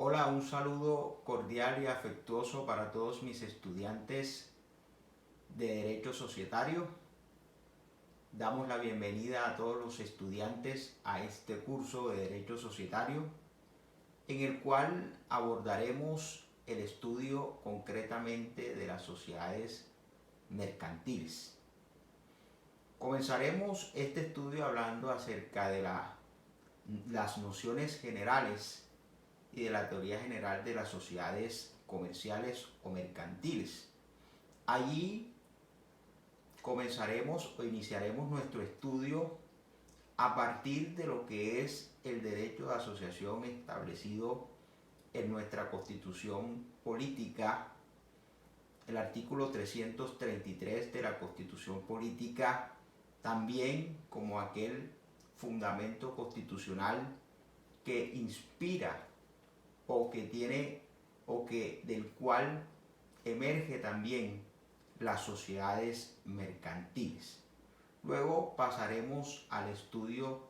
Hola, un saludo cordial y afectuoso para todos mis estudiantes de Derecho Societario. Damos la bienvenida a todos los estudiantes a este curso de Derecho Societario, en el cual abordaremos el estudio concretamente de las sociedades mercantiles. Comenzaremos este estudio hablando acerca de las nociones generales y de la teoría general de las sociedades comerciales o mercantiles. Allí comenzaremos o iniciaremos nuestro estudio a partir de lo que es el derecho de asociación establecido en nuestra Constitución Política, el artículo 333 de la Constitución Política, también como aquel fundamento constitucional que inspira del cual emerge también las sociedades mercantiles. Luego pasaremos al estudio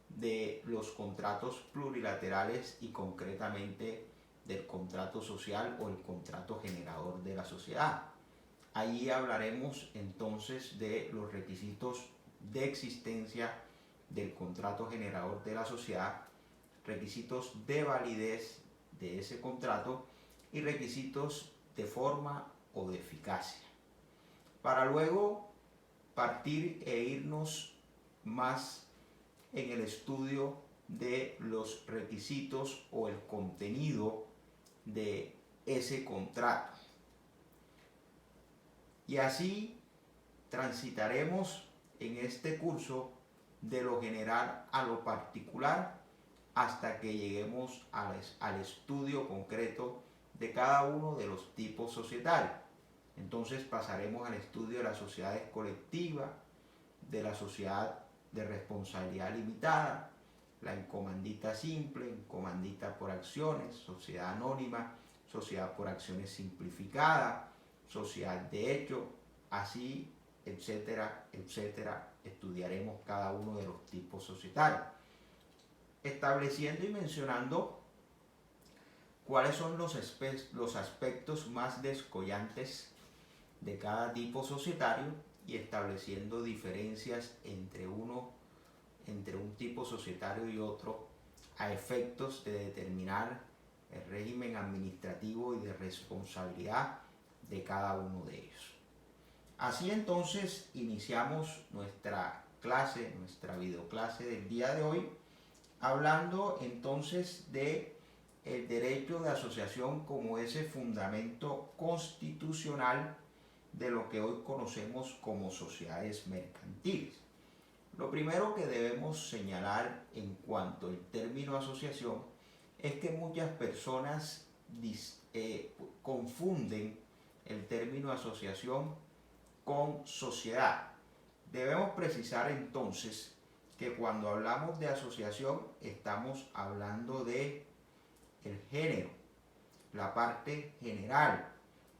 de los contratos plurilaterales y concretamente del contrato social o el contrato generador de la sociedad. Allí hablaremos entonces de los requisitos de existencia del contrato generador de la sociedad, requisitos de validez de ese contrato y requisitos de forma o de eficacia, para luego partir e irnos más en el estudio de los requisitos o el contenido de ese contrato. Y así transitaremos en este curso de lo general a lo particular hasta que lleguemos al estudio concreto de cada uno de los tipos societarios. Entonces pasaremos al estudio de las sociedades colectivas, de la sociedad de responsabilidad limitada, la encomandita simple, encomandita por acciones, sociedad anónima, sociedad por acciones simplificada, sociedad de hecho, así, etcétera, etcétera. Estudiaremos cada uno de los tipos societarios, estableciendo y mencionando cuáles son los aspectos más descollantes de cada tipo societario y estableciendo diferencias entre un tipo societario y otro a efectos de determinar el régimen administrativo y de responsabilidad de cada uno de ellos. Así entonces iniciamos nuestra clase, nuestra videoclase del día de hoy, hablando entonces de el derecho de asociación como ese fundamento constitucional de lo que hoy conocemos como sociedades mercantiles. Lo primero que debemos señalar en cuanto al término asociación es que muchas personas confunden el término asociación con sociedad. Debemos precisar entonces que cuando hablamos de asociación estamos hablando de el género, la parte general,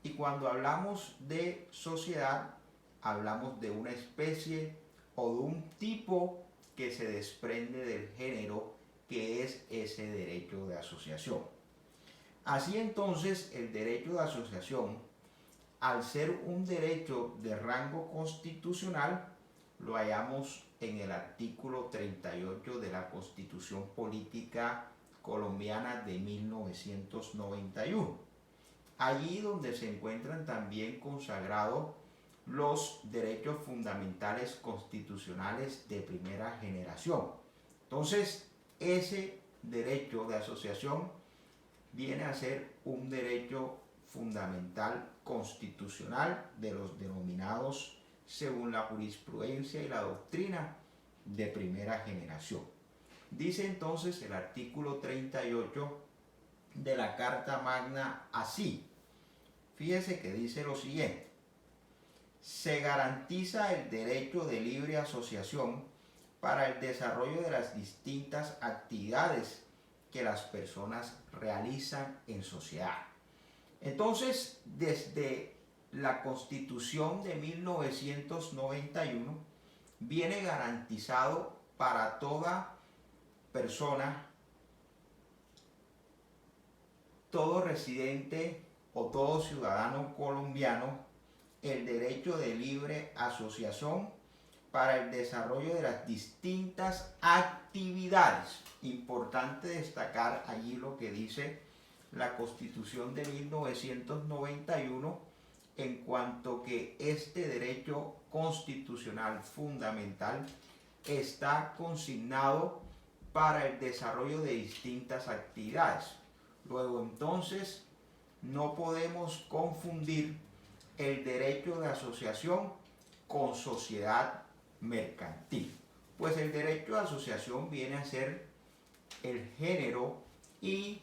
y cuando hablamos de sociedad hablamos de una especie o de un tipo que se desprende del género, que es ese derecho de asociación. Así entonces el derecho de asociación, al ser un derecho de rango constitucional, lo hallamos en el artículo 38 de la Constitución Política Colombiana de 1991. Allí donde se encuentran también consagrados los derechos fundamentales constitucionales de primera generación. Entonces, ese derecho de asociación viene a ser un derecho fundamental constitucional de los denominados, según la jurisprudencia y la doctrina, de primera generación. Dice entonces el artículo 38 de la Carta Magna así. Fíjese que dice lo siguiente: se garantiza el derecho de libre asociación para el desarrollo de las distintas actividades que las personas realizan en sociedad. Entonces, desde la Constitución de 1991 viene garantizado para toda persona todo residente o todo ciudadano colombiano el derecho de libre asociación para el desarrollo de las distintas actividades. Importante destacar allí lo que dice la Constitución de 1991 en cuanto que este derecho constitucional fundamental está consignado para el desarrollo de distintas actividades. Luego entonces no podemos confundir el derecho de asociación con sociedad mercantil, pues el derecho de asociación viene a ser el género y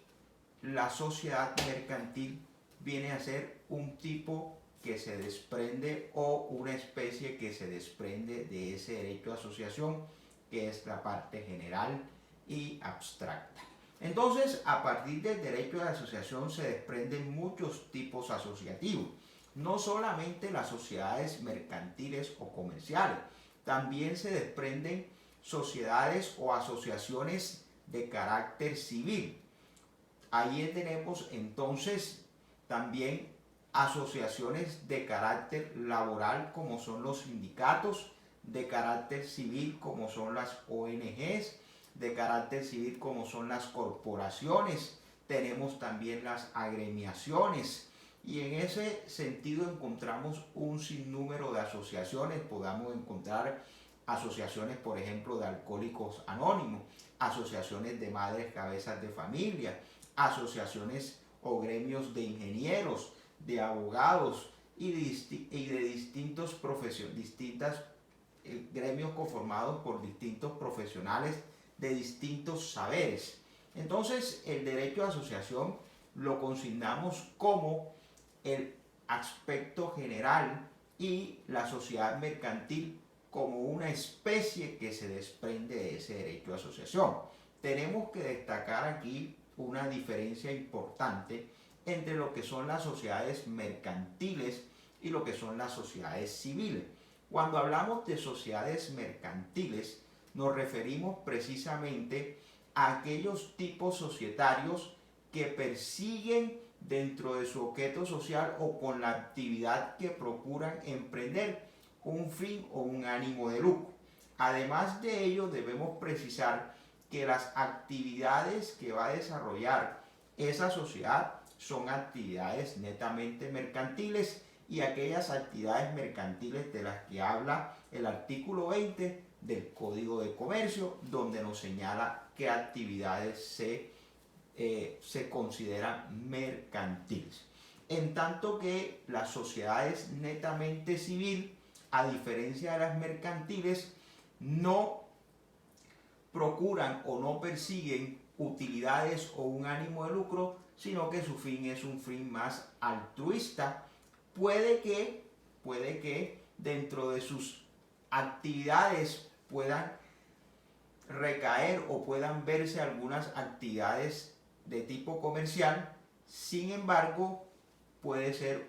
la sociedad mercantil viene a ser un tipo que se desprende o una especie que se desprende de ese derecho de asociación, que es la parte general y abstracta. Entonces, a partir del derecho de asociación se desprenden muchos tipos asociativos, no solamente las sociedades mercantiles o comerciales, también se desprenden sociedades o asociaciones de carácter civil. Ahí tenemos entonces también asociaciones de carácter laboral como son los sindicatos, de carácter civil como son las ONGs, de carácter civil como son las corporaciones, tenemos también las agremiaciones y en ese sentido encontramos un sinnúmero de asociaciones. Podamos encontrar asociaciones, por ejemplo, de alcohólicos anónimos, asociaciones de madres cabezas de familia, asociaciones o gremios de ingenieros, de abogados y de distintos gremios conformados por distintos profesionales de distintos saberes. Entonces, el derecho de asociación lo consignamos como el aspecto general y la sociedad mercantil como una especie que se desprende de ese derecho de asociación. Tenemos que destacar aquí una diferencia importante entre lo que son las sociedades mercantiles y lo que son las sociedades civiles. Cuando hablamos de sociedades mercantiles, nos referimos precisamente a aquellos tipos societarios que persiguen dentro de su objeto social o con la actividad que procuran emprender un fin o un ánimo de lucro. Además de ello, debemos precisar que las actividades que va a desarrollar esa sociedad son actividades netamente mercantiles y aquellas actividades mercantiles de las que habla el artículo 20 del Código de Comercio, donde nos señala qué actividades se consideran mercantiles. En tanto que las sociedades netamente civil, a diferencia de las mercantiles, no procuran o no persiguen utilidades o un ánimo de lucro, sino que su fin es un fin más altruista. Puede que dentro de sus actividades puedan recaer o puedan verse algunas actividades de tipo comercial. Sin embargo, puede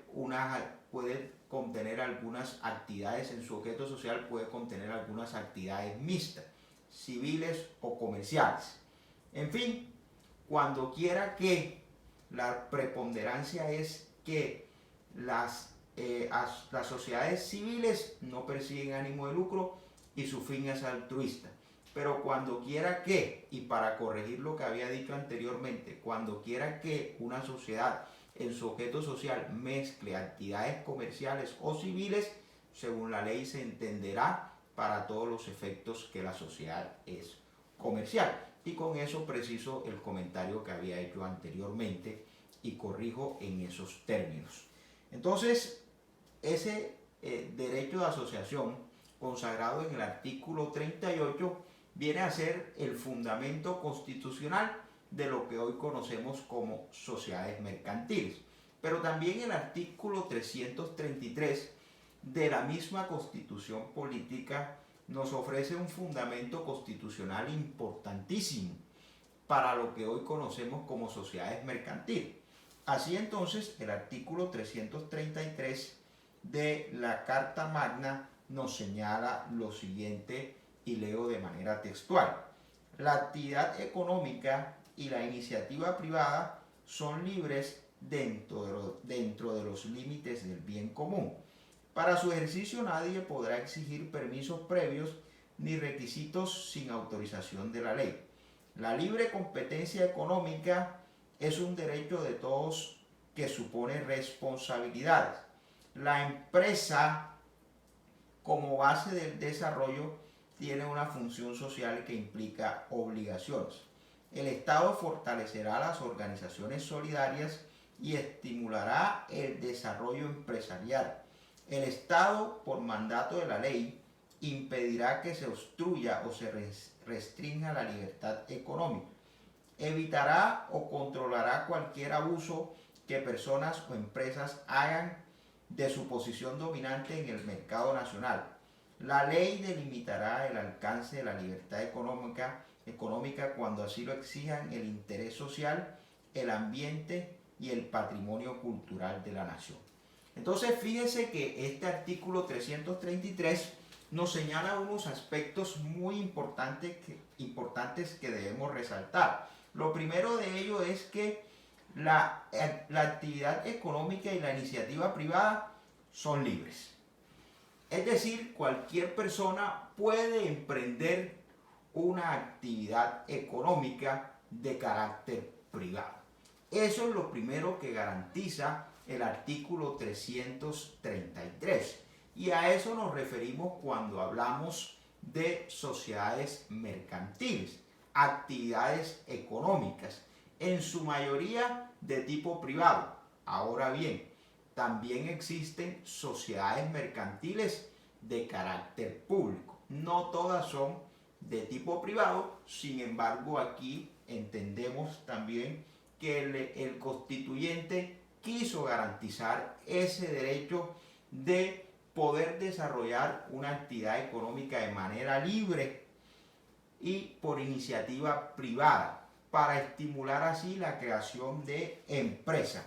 contener algunas actividades en su objeto social, puede contener algunas actividades mixtas, civiles o comerciales. En fin, cuando quiera que la preponderancia es que las sociedades civiles no persiguen ánimo de lucro y su fin es altruista. Pero cuando quiera que, y para corregir lo que había dicho anteriormente, cuando quiera que una sociedad en su objeto social mezcle actividades comerciales o civiles, según la ley se entenderá para todos los efectos que la sociedad es comercial. Y con eso preciso el comentario que había hecho anteriormente y corrijo en esos términos. Entonces, ese derecho de asociación consagrado en el artículo 38 viene a ser el fundamento constitucional de lo que hoy conocemos como sociedades mercantiles. Pero también el artículo 333 de la misma Constitución Política nos ofrece un fundamento constitucional importantísimo para lo que hoy conocemos como sociedades mercantiles. Así entonces, el artículo 333 de la Carta Magna nos señala lo siguiente y leo de manera textual. La actividad económica y la iniciativa privada son libres dentro de los límites del bien común. Para su ejercicio nadie podrá exigir permisos previos ni requisitos sin autorización de la ley. La libre competencia económica es un derecho de todos que supone responsabilidades. La empresa, como base del desarrollo, tiene una función social que implica obligaciones. El Estado fortalecerá las organizaciones solidarias y estimulará el desarrollo empresarial. El Estado, por mandato de la ley, impedirá que se obstruya o se restrinja la libertad económica. Evitará o controlará cualquier abuso que personas o empresas hagan de su posición dominante en el mercado nacional. La ley delimitará el alcance de la libertad económica cuando así lo exijan el interés social, el ambiente y el patrimonio cultural de la nación. Entonces, fíjense que este artículo 333 nos señala unos aspectos muy importantes que debemos resaltar. Lo primero de ello es que la actividad económica y la iniciativa privada son libres. Es decir, cualquier persona puede emprender una actividad económica de carácter privado. Eso es lo primero que garantiza el artículo 333. Y a eso nos referimos cuando hablamos de sociedades mercantiles, actividades económicas, en su mayoría de tipo privado. Ahora bien, también existen sociedades mercantiles de carácter público. No todas son de tipo privado, sin embargo aquí entendemos también que el constituyente quiso garantizar ese derecho de poder desarrollar una actividad económica de manera libre y por iniciativa privada, para estimular así la creación de empresas.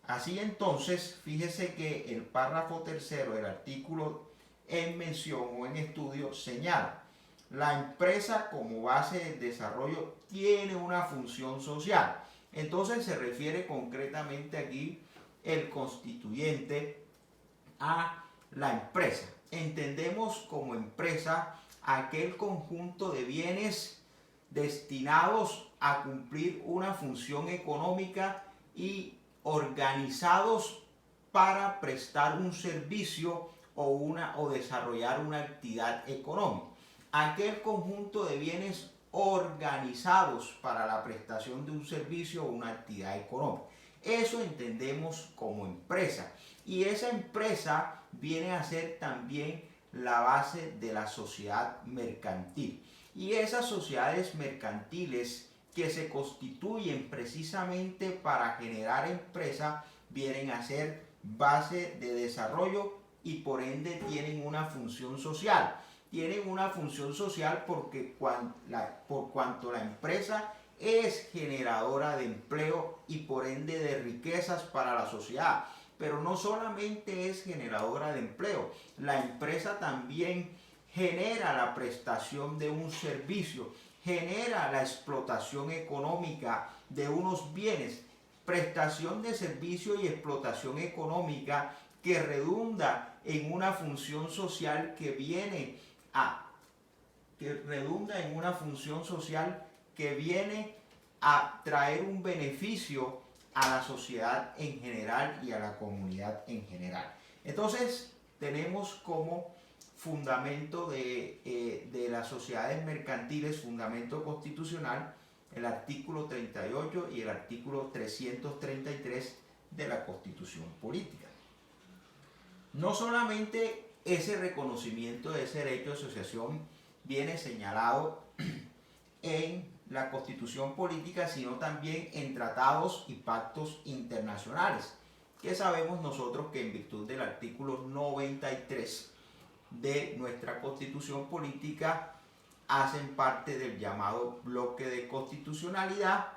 Así entonces, fíjese que el párrafo tercero del artículo en mención o en estudio señala: la empresa como base del desarrollo tiene una función social. Entonces se refiere concretamente aquí el constituyente a la empresa. Entendemos como empresa aquel conjunto de bienes destinados a cumplir una función económica y organizados para prestar un servicio o desarrollar una actividad económica. Aquel conjunto de bienes organizados para la prestación de un servicio o una actividad económica. Eso entendemos como empresa. Y esa empresa viene a ser también la base de la sociedad mercantil. Y esas sociedades mercantiles que se constituyen precisamente para generar empresa vienen a ser base de desarrollo y por ende tienen una función social. Tienen una función social porque por cuanto la empresa es generadora de empleo y por ende de riquezas para la sociedad. Pero no solamente es generadora de empleo, la empresa también genera la prestación de un servicio, genera la explotación económica de unos bienes, prestación de servicio y explotación económica que redunda en una función social que viene a traer un beneficio a la sociedad en general y a la comunidad en general. Entonces tenemos como fundamento de las sociedades mercantiles, fundamento constitucional, el artículo 38 y el artículo 333 de la Constitución Política. No solamente ese reconocimiento de ese derecho de asociación viene señalado en la Constitución Política, sino también en tratados y pactos internacionales, que sabemos nosotros que en virtud del artículo 93 de nuestra Constitución Política hacen parte del llamado bloque de constitucionalidad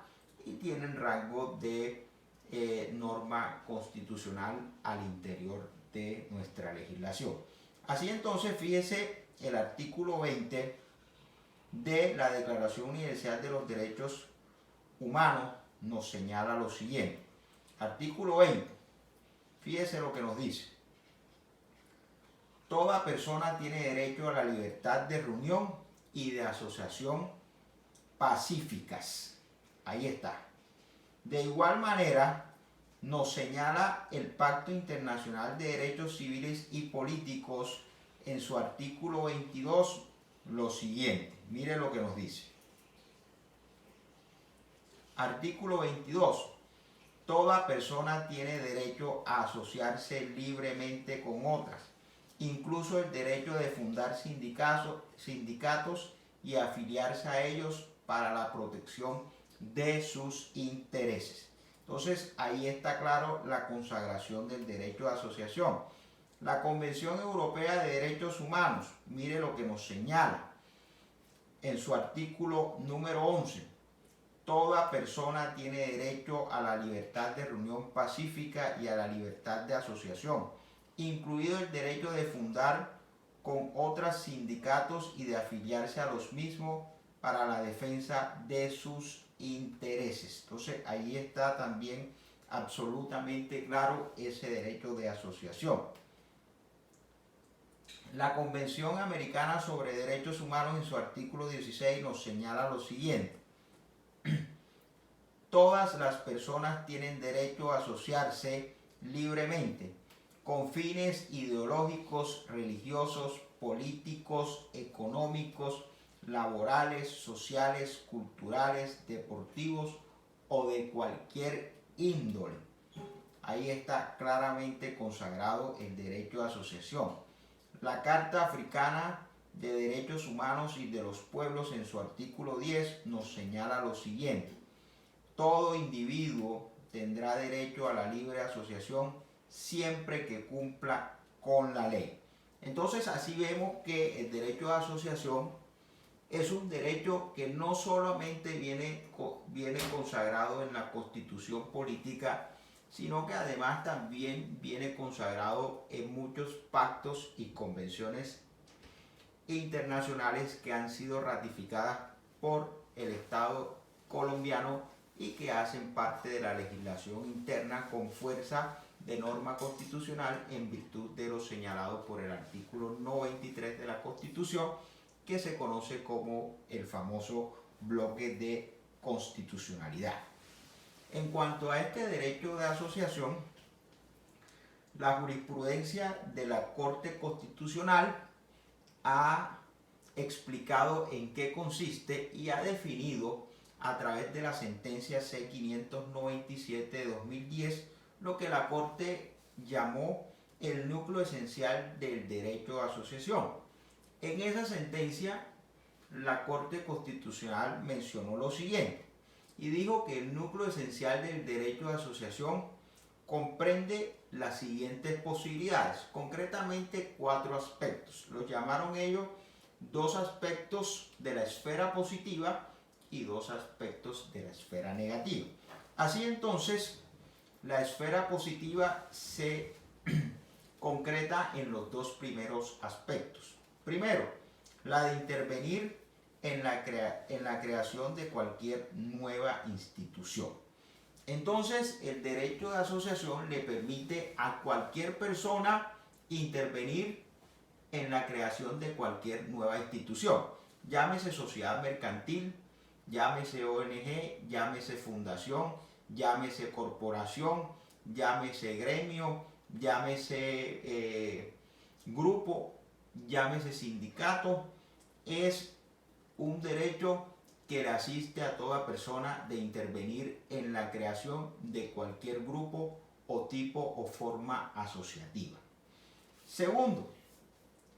y tienen rango de norma constitucional al interior de nuestra legislación. Así entonces, fíjese el artículo 20 de la Declaración Universal de los Derechos Humanos nos señala lo siguiente. Artículo 20. Fíjese lo que nos dice. Toda persona tiene derecho a la libertad de reunión y de asociación pacíficas. Ahí está. De igual manera, nos señala el Pacto Internacional de Derechos Civiles y Políticos en su artículo 22 lo siguiente. Mire lo que nos dice. Artículo 22. Toda persona tiene derecho a asociarse libremente con otras, incluso el derecho de fundar sindicatos y afiliarse a ellos para la protección de sus intereses. Entonces, ahí está claro la consagración del derecho de asociación. La Convención Europea de Derechos Humanos, mire lo que nos señala en su artículo número 11. Toda persona tiene derecho a la libertad de reunión pacífica y a la libertad de asociación, incluido el derecho de fundar con otros sindicatos y de afiliarse a los mismos para la defensa de sus intereses. Entonces, ahí está también absolutamente claro ese derecho de asociación. La Convención Americana sobre Derechos Humanos en su artículo 16 nos señala lo siguiente. Todas las personas tienen derecho a asociarse libremente con fines ideológicos, religiosos, políticos, económicos, laborales, sociales, culturales, deportivos o de cualquier índole. Ahí está claramente consagrado el derecho de asociación. La Carta Africana de Derechos Humanos y de los Pueblos en su artículo 10 nos señala lo siguiente. Todo individuo tendrá derecho a la libre asociación siempre que cumpla con la ley. Entonces, así vemos que el derecho de asociación es un derecho que no solamente viene consagrado en la Constitución política, sino que además también viene consagrado en muchos pactos y convenciones internacionales que han sido ratificadas por el Estado colombiano y que hacen parte de la legislación interna con fuerza de norma constitucional en virtud de lo señalado por el artículo 93 de la Constitución, que se conoce como el famoso bloque de constitucionalidad. En cuanto a este derecho de asociación, la jurisprudencia de la Corte Constitucional ha explicado en qué consiste y ha definido a través de la sentencia C-597 de 2010 lo que la Corte llamó el núcleo esencial del derecho de asociación. En esa sentencia, la Corte Constitucional mencionó lo siguiente y dijo que el núcleo esencial del derecho de asociación comprende las siguientes posibilidades, concretamente 4 aspectos. Los llamaron ellos 2 aspectos de la esfera positiva y 2 aspectos de la esfera negativa. Así entonces, la esfera positiva se concreta en los 2 primeros aspectos. Primero, la de intervenir en la creación de cualquier nueva institución. Entonces, el derecho de asociación le permite a cualquier persona intervenir en la creación de cualquier nueva institución. Llámese sociedad mercantil, llámese ONG, llámese fundación, llámese corporación, llámese gremio, llámese grupo, llámese sindicato. Es un derecho que le asiste a toda persona de intervenir en la creación de cualquier grupo o tipo o forma asociativa. Segundo,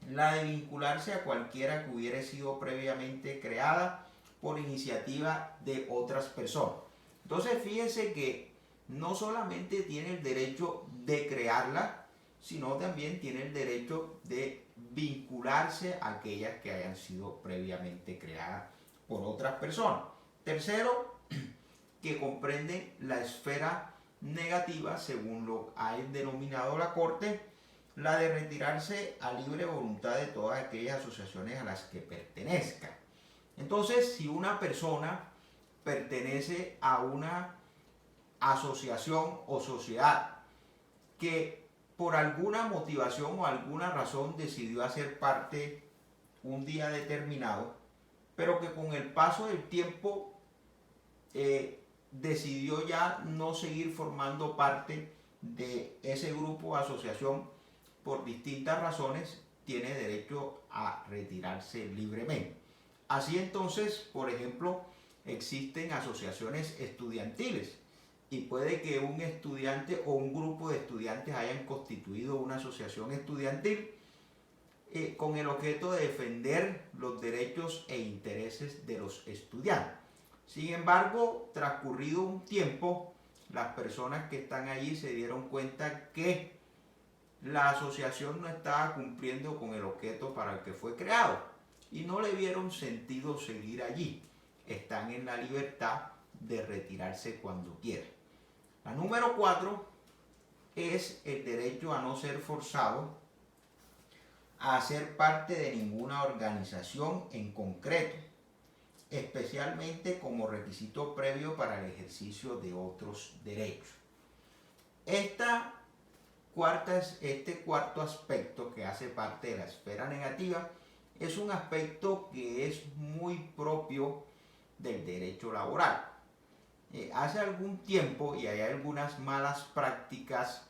la de vincularse a cualquiera que hubiera sido previamente creada por iniciativa de otras personas. Entonces, fíjense que no solamente tiene el derecho de crearla, sino también tiene el derecho de vincularse a aquellas que hayan sido previamente creadas por otras personas. Tercero, que comprende la esfera negativa, según lo ha denominado la Corte, la de retirarse a libre voluntad de todas aquellas asociaciones a las que pertenezca. Entonces, si una persona pertenece a una asociación o sociedad que por alguna motivación o alguna razón decidió hacer parte un día determinado, pero que con el paso del tiempo decidió ya no seguir formando parte de ese grupo o asociación por distintas razones, tiene derecho a retirarse libremente. Así entonces, por ejemplo, existen asociaciones estudiantiles y puede que un estudiante o un grupo de estudiantes hayan constituido una asociación estudiantil con el objeto de defender los derechos e intereses de los estudiantes. Sin embargo, transcurrido un tiempo, las personas que están allí se dieron cuenta que la asociación no estaba cumpliendo con el objeto para el que fue creado y no le vieron sentido seguir allí. Están en la libertad de retirarse cuando quieran. La número 4 es el derecho a no ser forzado a ser parte de ninguna organización en concreto, especialmente como requisito previo para el ejercicio de otros derechos. Este cuarto aspecto, que hace parte de la esfera negativa, es un aspecto que es muy propio del derecho laboral. Hace algún tiempo, y hay algunas malas prácticas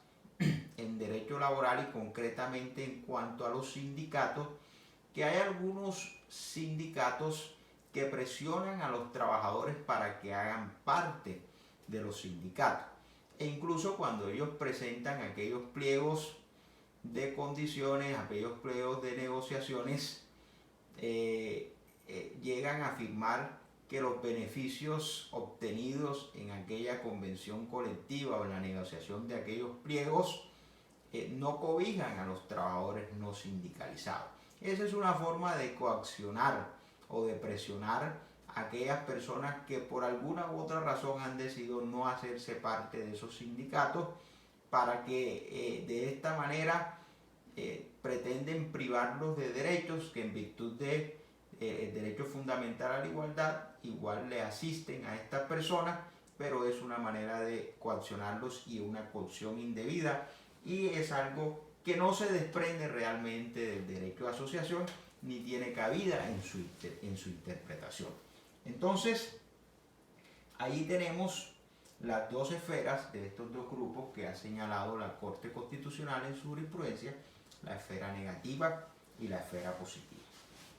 en derecho laboral y concretamente en cuanto a los sindicatos, que hay algunos sindicatos que presionan a los trabajadores para que hagan parte de los sindicatos. E incluso cuando ellos presentan aquellos pliegos de condiciones, aquellos pliegos de negociaciones, llegan a afirmar que los beneficios obtenidos en aquella convención colectiva o en la negociación de aquellos pliegos no cobijan a los trabajadores no sindicalizados. Esa es una forma de coaccionar o de presionar a aquellas personas que por alguna u otra razón han decidido no hacerse parte de esos sindicatos, para que de esta manera pretenden privarlos de derechos que en virtud de el derecho fundamental a la igualdad igual le asisten a estas personas, pero es una manera de coaccionarlos y una coacción indebida, y es algo que no se desprende realmente del derecho de asociación ni tiene cabida en su interpretación. Entonces, ahí tenemos las dos esferas de estos dos grupos que ha señalado la Corte Constitucional en su jurisprudencia, la esfera negativa y la esfera positiva.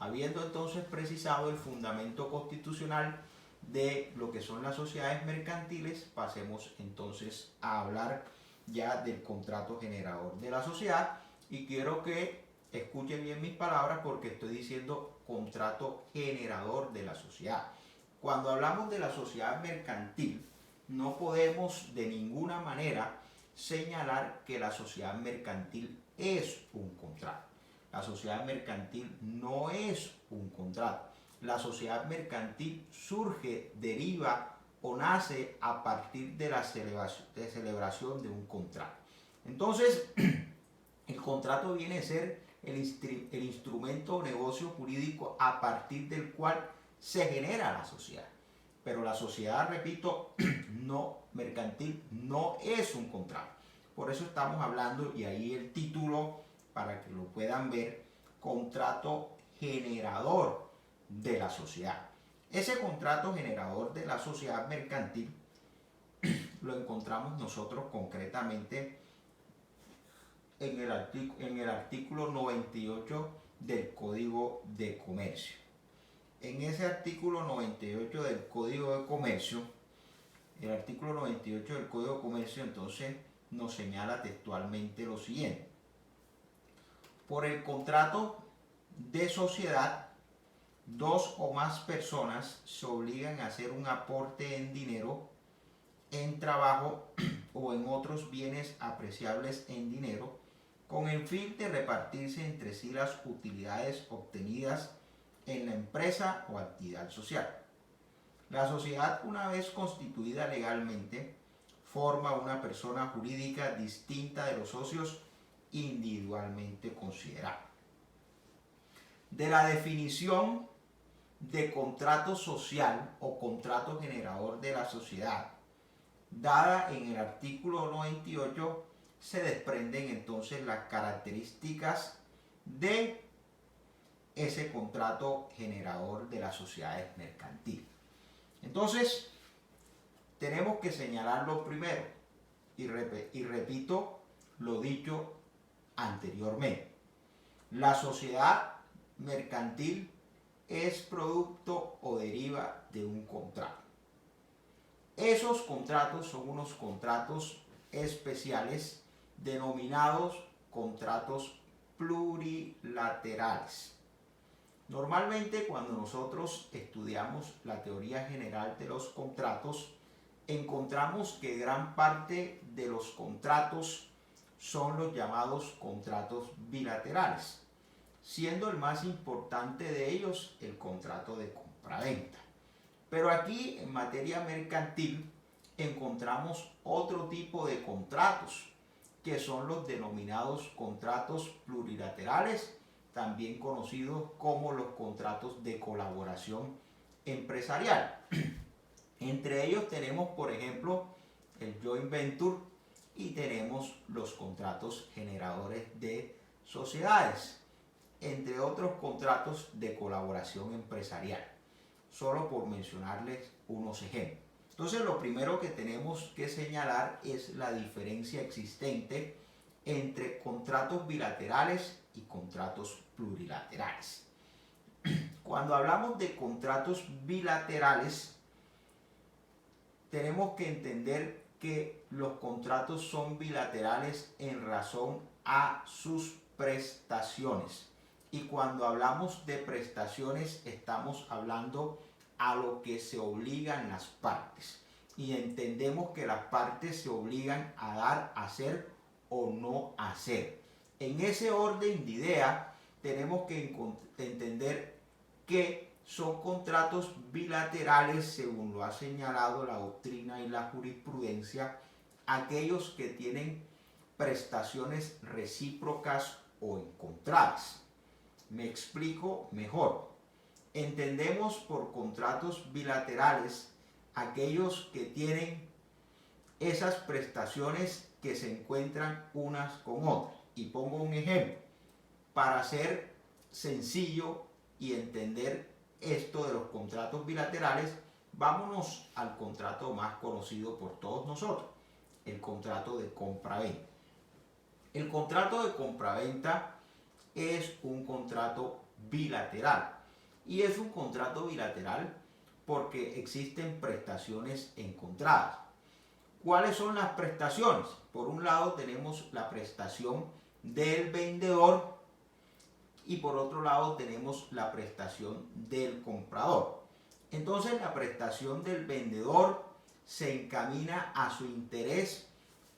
Habiendo entonces precisado el fundamento constitucional de lo que son las sociedades mercantiles, pasemos entonces a hablar ya del contrato generador de la sociedad, y quiero que escuchen bien mis palabras porque estoy diciendo contrato generador de la sociedad. Cuando hablamos de la sociedad mercantil, no podemos de ninguna manera señalar que la sociedad mercantil es un contrato. La sociedad mercantil no es un contrato. La sociedad mercantil surge, deriva o nace a partir de la celebración de un contrato. Entonces, el contrato viene a ser el instrumento o negocio jurídico a partir del cual se genera la sociedad. Pero la sociedad, repito, no mercantil, no es un contrato. Por eso estamos hablando, y ahí el título para que lo puedan ver, contrato generador de la sociedad. Ese contrato generador de la sociedad mercantil lo encontramos nosotros concretamente en el artículo 98 del Código de Comercio. En ese artículo 98 del Código de Comercio, el artículo 98 del Código de Comercio entonces nos señala textualmente lo siguiente: por el contrato de sociedad, dos o más personas se obligan a hacer un aporte en dinero, en trabajo o en otros bienes apreciables en dinero, con el fin de repartirse entre sí las utilidades obtenidas en la empresa o actividad social. La sociedad, una vez constituida legalmente, forma una persona jurídica distinta de los socios individualmente considerados. De la definición de contrato social o contrato generador de la sociedad dada en el artículo 98, se desprenden entonces las características de ese contrato generador de las sociedades mercantiles. Entonces, tenemos que señalarlo primero y repito lo dicho anteriormente. La sociedad mercantil es producto o deriva de un contrato. Esos contratos son unos contratos especiales denominados contratos plurilaterales. Normalmente cuando nosotros estudiamos la teoría general de los contratos, encontramos que gran parte de los contratos son los llamados contratos bilaterales, siendo el más importante de ellos el contrato de compraventa. Pero aquí en materia mercantil encontramos otro tipo de contratos, que son los denominados contratos plurilaterales, también conocidos como los contratos de colaboración empresarial. Entre ellos tenemos, por ejemplo, el joint venture y tenemos los contratos generadores de sociedades, entre otros contratos de colaboración empresarial, solo por mencionarles unos ejemplos. Entonces, lo primero que tenemos que señalar es la diferencia existente entre contratos bilaterales y contratos plurilaterales. Cuando hablamos de contratos bilaterales, tenemos que entender que los contratos son bilaterales en razón a sus prestaciones. Y cuando hablamos de prestaciones, estamos hablando a lo que se obligan las partes. Y entendemos que las partes se obligan a dar, a hacer o no hacer. En ese orden de idea, tenemos que entender que son contratos bilaterales, según lo ha señalado la doctrina y la jurisprudencia, aquellos que tienen prestaciones recíprocas o encontradas. Me explico mejor. Entendemos por contratos bilaterales aquellos que tienen esas prestaciones que se encuentran unas con otras. Y pongo un ejemplo para ser sencillo y entender esto de los contratos bilaterales. Vámonos al contrato más conocido por todos nosotros, el contrato de compraventa. El contrato de compraventa es un contrato bilateral y es un contrato bilateral porque existen prestaciones encontradas. ¿Cuáles son las prestaciones? Por un lado tenemos la prestación del vendedor y por otro lado tenemos la prestación del comprador. Entonces la prestación del vendedor se encamina a su interés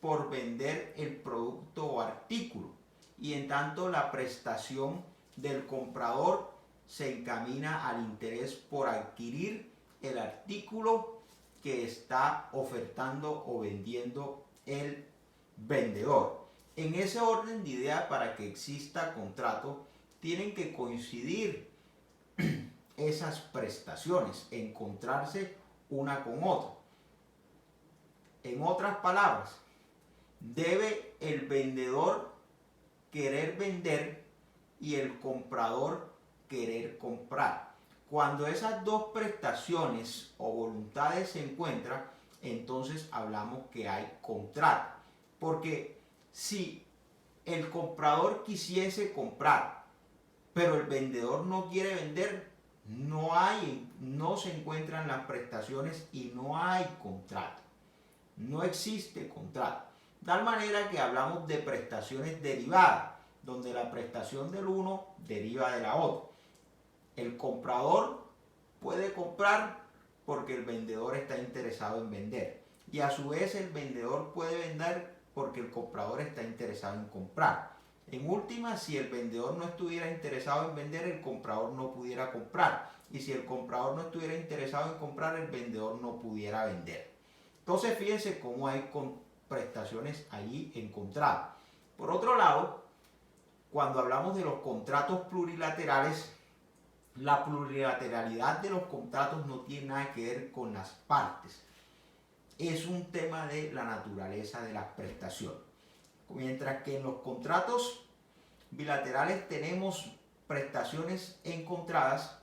por vender el producto o artículo, y en tanto la prestación del comprador se encamina al interés por adquirir el artículo que está ofertando o vendiendo el vendedor. En ese orden de idea, para que exista contrato, tienen que coincidir esas prestaciones, encontrarse una con otra. En otras palabras, debe el vendedor querer vender y el comprador querer comprar. Cuando esas dos prestaciones o voluntades se encuentran, entonces hablamos que hay contrato. Porque si el comprador quisiese comprar, pero el vendedor no quiere vender, no se encuentran las prestaciones y no hay contrato. No existe contrato. De tal manera que hablamos de prestaciones derivadas, donde la prestación del uno deriva de la otra. El comprador puede comprar porque el vendedor está interesado en vender. Y a su vez el vendedor puede vender porque el comprador está interesado en comprar. En última, si el vendedor no estuviera interesado en vender, el comprador no pudiera comprar. Y si el comprador no estuviera interesado en comprar, el vendedor no pudiera vender. Entonces, fíjense cómo hay prestaciones allí encontradas. Por otro lado, cuando hablamos de los contratos plurilaterales, la plurilateralidad de los contratos no tiene nada que ver con las partes. es un tema de la naturaleza de la prestación. Mientras que en los contratos bilaterales tenemos prestaciones encontradas,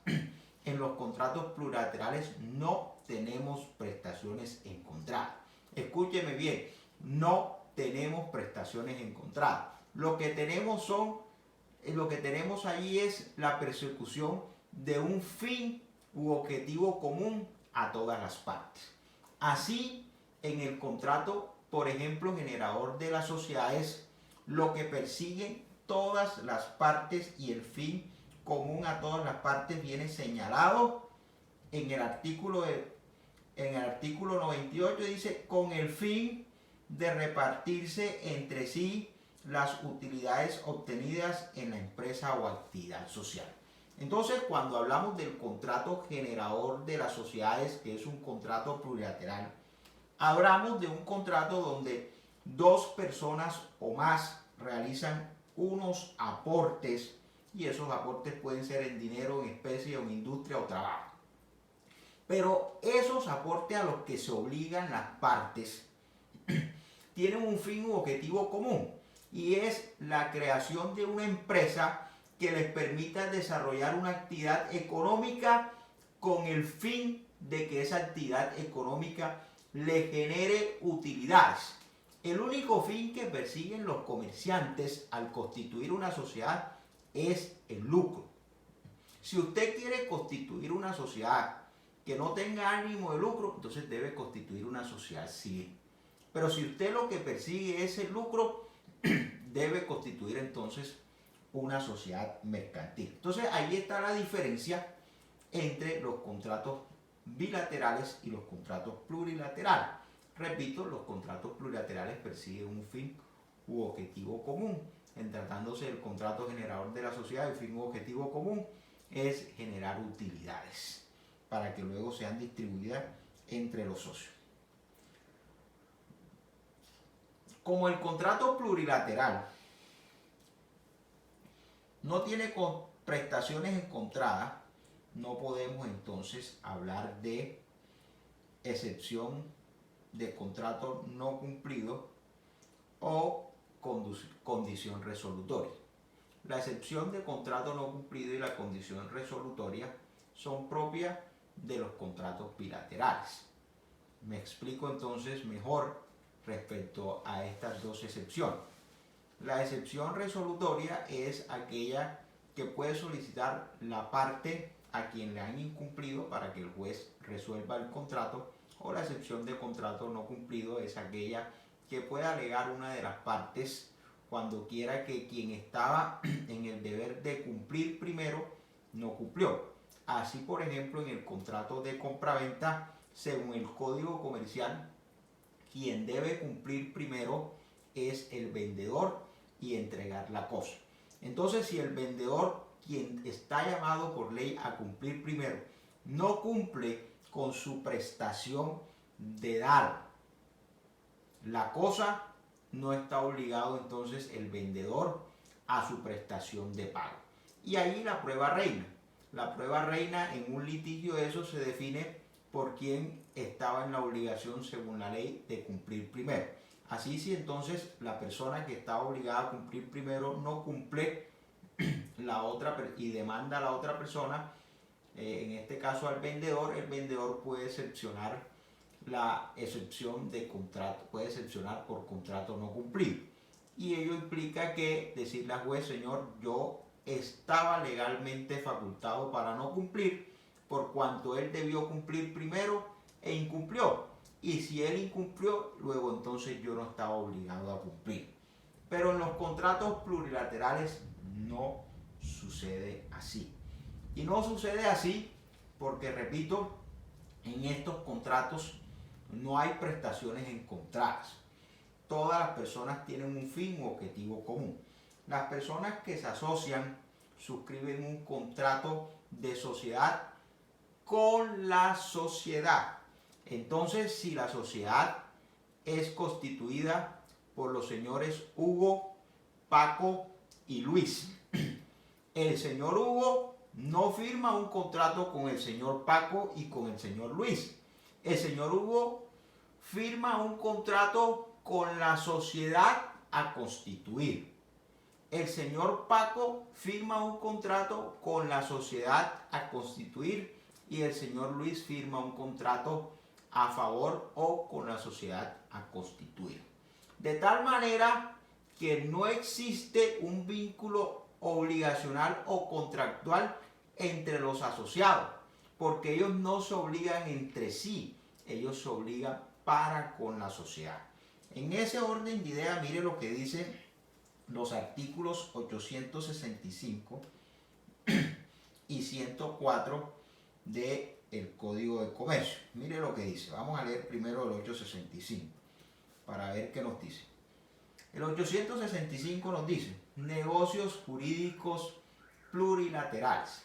en los contratos plurilaterales no tenemos prestaciones encontradas. Escúcheme bien, no tenemos prestaciones encontradas. Lo que tenemos allí es la persecución de un fin u objetivo común a todas las partes. Así, en el contrato, por ejemplo, generador de las sociedades, lo que persiguen todas las partes y el fin común a todas las partes viene señalado en el artículo 98, dice, con el fin de repartirse entre sí las utilidades obtenidas en la empresa o actividad social. Entonces, cuando hablamos del contrato generador de las sociedades, que es un contrato plurilateral, hablamos de un contrato donde dos personas o más realizan unos aportes, y esos aportes pueden ser en dinero, en especie, o en industria o trabajo. Pero esos aportes a los que se obligan las partes tienen un fin u objetivo común, y es la creación de una empresa que les permita desarrollar una actividad económica con el fin de que esa actividad económica le genere utilidades. El único fin que persiguen los comerciantes al constituir una sociedad es el lucro. Si usted quiere constituir una sociedad que no tenga ánimo de lucro, entonces debe constituir una sociedad civil. Pero si usted lo que persigue es el lucro, debe constituir entonces una sociedad mercantil. Entonces ahí está la diferencia entre los contratos bilaterales y los contratos plurilaterales. Repito, los contratos plurilaterales persiguen un fin u objetivo común. En tratándose del contrato generador de la sociedad, el fin u objetivo común es generar utilidades para que luego sean distribuidas entre los socios. Como el contrato plurilateral no tiene prestaciones encontradas, no podemos entonces hablar de excepción de contrato no cumplido o condición resolutoria. La excepción de contrato no cumplido y la condición resolutoria son propias de los contratos bilaterales. Me explico entonces mejor respecto a estas dos excepciones. La excepción resolutoria es aquella que puede solicitar la parte a quien le han incumplido para que el juez resuelva el contrato, o la excepción de contrato no cumplido es aquella que puede alegar una de las partes cuando quiera que quien estaba en el deber de cumplir primero no cumplió. Así, por ejemplo, en el contrato de compraventa, según el Código Comercial, quien debe cumplir primero es el vendedor y entregar la cosa. Entonces, si el vendedor, quien está llamado por ley a cumplir primero, no cumple con su prestación de dar la cosa, no está obligado entonces el vendedor a su prestación de pago. Y ahí la prueba reina. La prueba reina en un litigio, eso se define por quien estaba en la obligación según la ley de cumplir primero. Así, si entonces la persona que estaba obligada a cumplir primero no cumple la otra y demanda a la otra persona, en este caso al vendedor, el vendedor puede excepcionar la excepción de contrato, puede excepcionar por contrato no cumplido. Y ello implica que decirle al juez, señor, yo estaba legalmente facultado para no cumplir, por cuanto él debió cumplir primero e incumplió. Y si él incumplió, luego entonces yo no estaba obligado a cumplir. Pero en los contratos plurilaterales no sucede así. Y no sucede así porque, repito, en estos contratos no hay prestaciones encontradas. Todas las personas tienen un fin u objetivo común. Las personas que se asocian suscriben un contrato de sociedad con la sociedad. Entonces, si la sociedad es constituida por los señores Hugo, Paco y Luis, el señor Hugo no firma un contrato con el señor Paco y con el señor Luis. El señor Hugo firma un contrato con la sociedad a constituir. El señor Paco firma un contrato con la sociedad a constituir y el señor Luis firma un contrato a favor o con la sociedad a constituir. De tal manera que no existe un vínculo obligacional o contractual entre los asociados, porque ellos no se obligan entre sí, ellos se obligan para con la sociedad. En ese orden de ideas, mire lo que dice los artículos 865 y 104 del Código de Comercio. Mire lo que dice. Vamos a leer primero el 865 para ver qué nos dice. El 865 nos dice negocios jurídicos plurilaterales.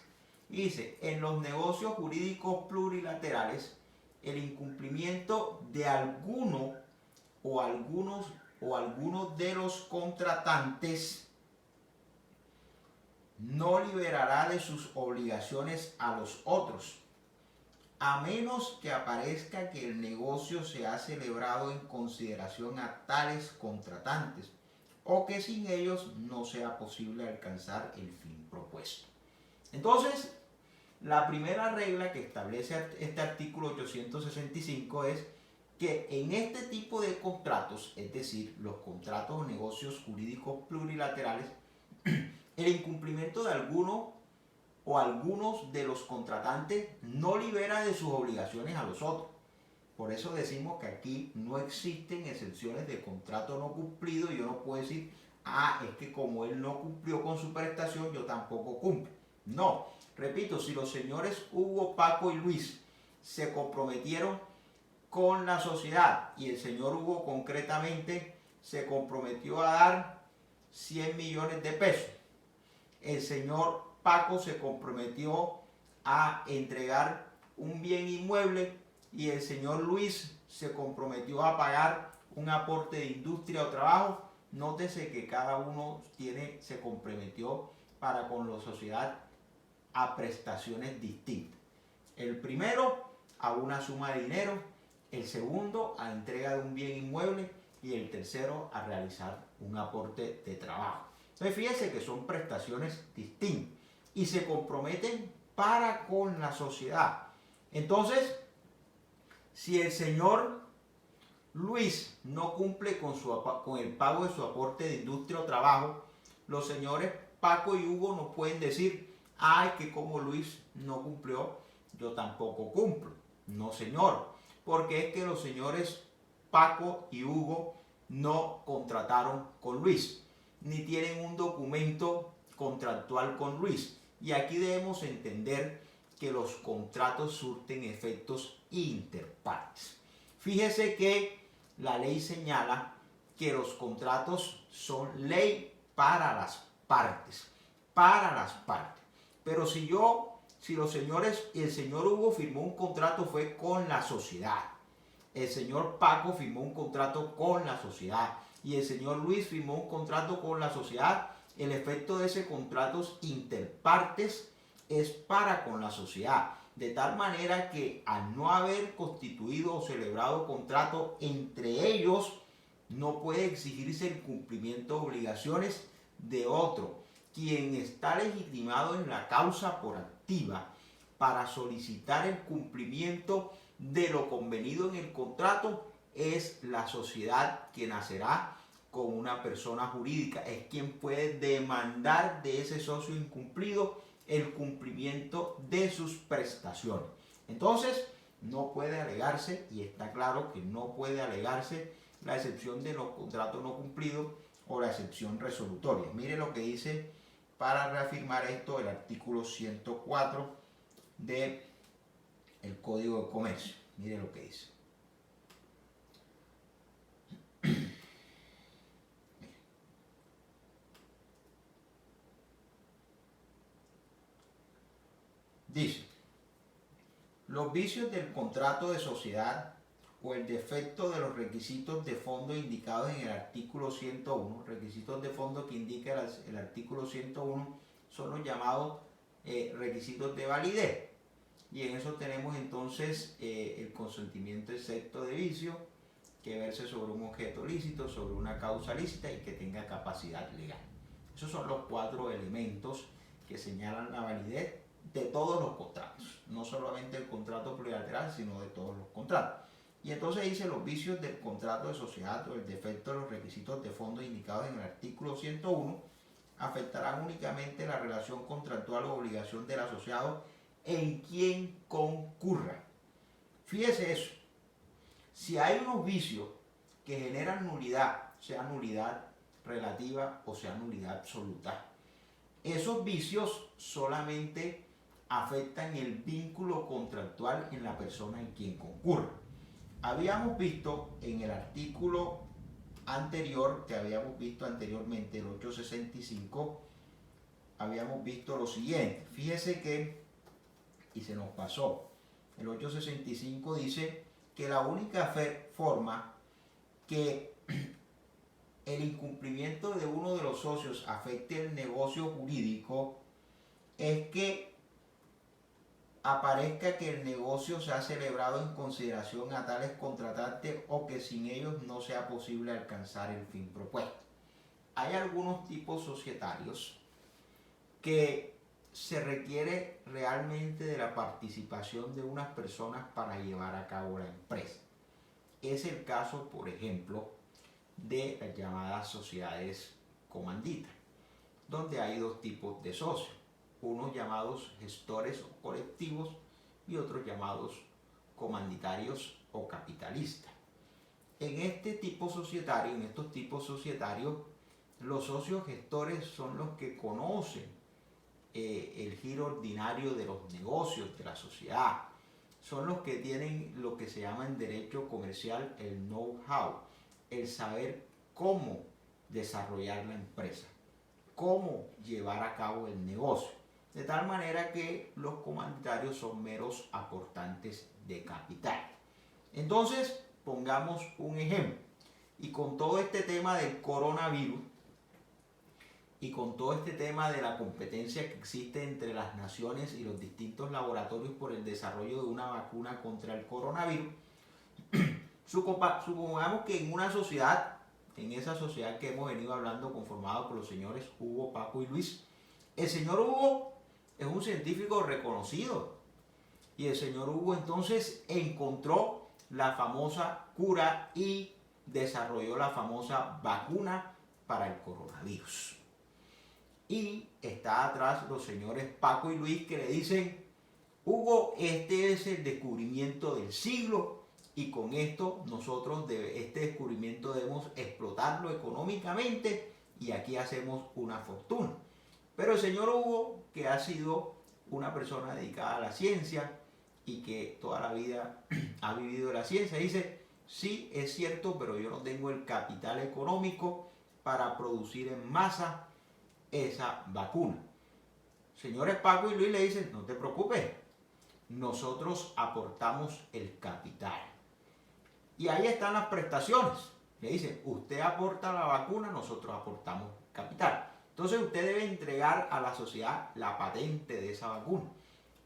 Y dice, en los negocios jurídicos plurilaterales, el incumplimiento de alguno o algunos de los contratantes no liberará de sus obligaciones a los otros, a menos que aparezca que el negocio se ha celebrado en consideración a tales contratantes o que sin ellos no sea posible alcanzar el fin propuesto. Entonces, la primera regla que establece este artículo 865 es que en este tipo de contratos, es decir, los contratos o negocios jurídicos plurilaterales, el incumplimiento de alguno o algunos de los contratantes no libera de sus obligaciones a los otros. Por eso decimos que aquí no existen excepciones de contrato no cumplido y yo no puedo decir, es que como él no cumplió con su prestación, yo tampoco cumplo. No, repito, si los señores Hugo, Paco y Luis se comprometieron con la sociedad y el señor Hugo concretamente se comprometió a dar 100 millones de pesos, el señor Paco se comprometió a entregar un bien inmueble y el señor Luis se comprometió a pagar un aporte de industria o trabajo. Nótese que cada uno se comprometió para con la sociedad a prestaciones distintas. El primero a una suma de dinero, el segundo a entrega de un bien inmueble y el tercero a realizar un aporte de trabajo. Entonces fíjense que son prestaciones distintas y se comprometen para con la sociedad. Entonces, si el señor Luis no cumple con el pago de su aporte de industria o trabajo, los señores Paco y Hugo no pueden decir, que como Luis no cumplió, yo tampoco cumplo. No, señor, porque es que los señores Paco y Hugo no contrataron con Luis, ni tienen un documento contractual con Luis. Y aquí debemos entender que los contratos surten efectos interpartes. Fíjese que la ley señala que los contratos son ley para las partes, Pero si los señores, el señor Hugo firmó un contrato fue con la sociedad, el señor Paco firmó un contrato con la sociedad y el señor Luis firmó un contrato con la sociedad, el efecto de ese contrato interpartes es para con la sociedad, de tal manera que al no haber constituido o celebrado contrato entre ellos, no puede exigirse el cumplimiento de obligaciones de otro, quien está legitimado en la causa por activa para solicitar el cumplimiento de lo convenido en el contrato es la sociedad que nacerá con una persona jurídica, es quien puede demandar de ese socio incumplido el cumplimiento de sus prestaciones. Entonces, no puede alegarse, y está claro que no puede alegarse la excepción de los contratos no cumplidos o la excepción resolutoria. Mire lo que dice para reafirmar esto el artículo 104 del Código de Comercio. Mire lo que dice. Dice, los vicios del contrato de sociedad o el defecto de los requisitos de fondo indicados en el artículo 101, requisitos de fondo que indica el artículo 101, son los llamados requisitos de validez. Y en eso tenemos entonces el consentimiento excepto de vicio, que verse sobre un objeto lícito, sobre una causa lícita y que tenga capacidad legal. Esos son los 4 elementos que señalan la validez de todos los contratos, no solamente el contrato plurilateral, sino de todos los contratos. Y entonces dice: los vicios del contrato de sociedad o el defecto de los requisitos de fondo indicados en el artículo 101 afectarán únicamente la relación contractual o obligación del asociado en quien concurra. Fíjese eso. Si hay unos vicios que generan nulidad, sea nulidad relativa o sea nulidad absoluta, esos vicios solamente afectan el vínculo contractual en la persona en quien concurre. Habíamos visto en el artículo anterior, que habíamos visto anteriormente, el 865, habíamos visto lo siguiente. Fíjese que, y se nos pasó, el 865 dice que la única forma que el incumplimiento de uno de los socios afecte el negocio jurídico es que aparezca que el negocio se ha celebrado en consideración a tales contratantes o que sin ellos no sea posible alcanzar el fin propuesto. Hay algunos tipos societarios que se requiere realmente de la participación de unas personas para llevar a cabo la empresa. Es el caso, por ejemplo, de las llamadas sociedades comanditas, donde hay 2 tipos de socios, unos llamados gestores o colectivos y otros llamados comanditarios o capitalistas. En este tipo societario, en estos tipos societarios, los socios gestores son los que conocen el giro ordinario de los negocios de la sociedad, son los que tienen lo que se llama en derecho comercial el know-how, el saber cómo desarrollar la empresa, cómo llevar a cabo el negocio, de tal manera que los comanditarios son meros aportantes de capital. Entonces, pongamos un ejemplo, y con todo este tema del coronavirus, y con todo este tema de la competencia que existe entre las naciones y los distintos laboratorios por el desarrollo de una vacuna contra el coronavirus, supongamos que en una sociedad, en esa sociedad que hemos venido hablando, conformado por los señores Hugo, Paco y Luis, el señor Hugo es un científico reconocido y el señor Hugo entonces encontró la famosa cura y desarrolló la famosa vacuna para el coronavirus. Y está atrás los señores Paco y Luis que le dicen: Hugo, este es el descubrimiento del siglo y con esto nosotros este descubrimiento debemos explotarlo económicamente y aquí hacemos una fortuna. Pero el señor Hugo, que ha sido una persona dedicada a la ciencia y que toda la vida ha vivido de la ciencia, dice: sí, es cierto, pero yo no tengo el capital económico para producir en masa esa vacuna. Señores Paco y Luis le dicen: no te preocupes, nosotros aportamos el capital. Y ahí están las prestaciones. Le dicen: usted aporta la vacuna, nosotros aportamos capital. Entonces usted debe entregar a la sociedad la patente de esa vacuna,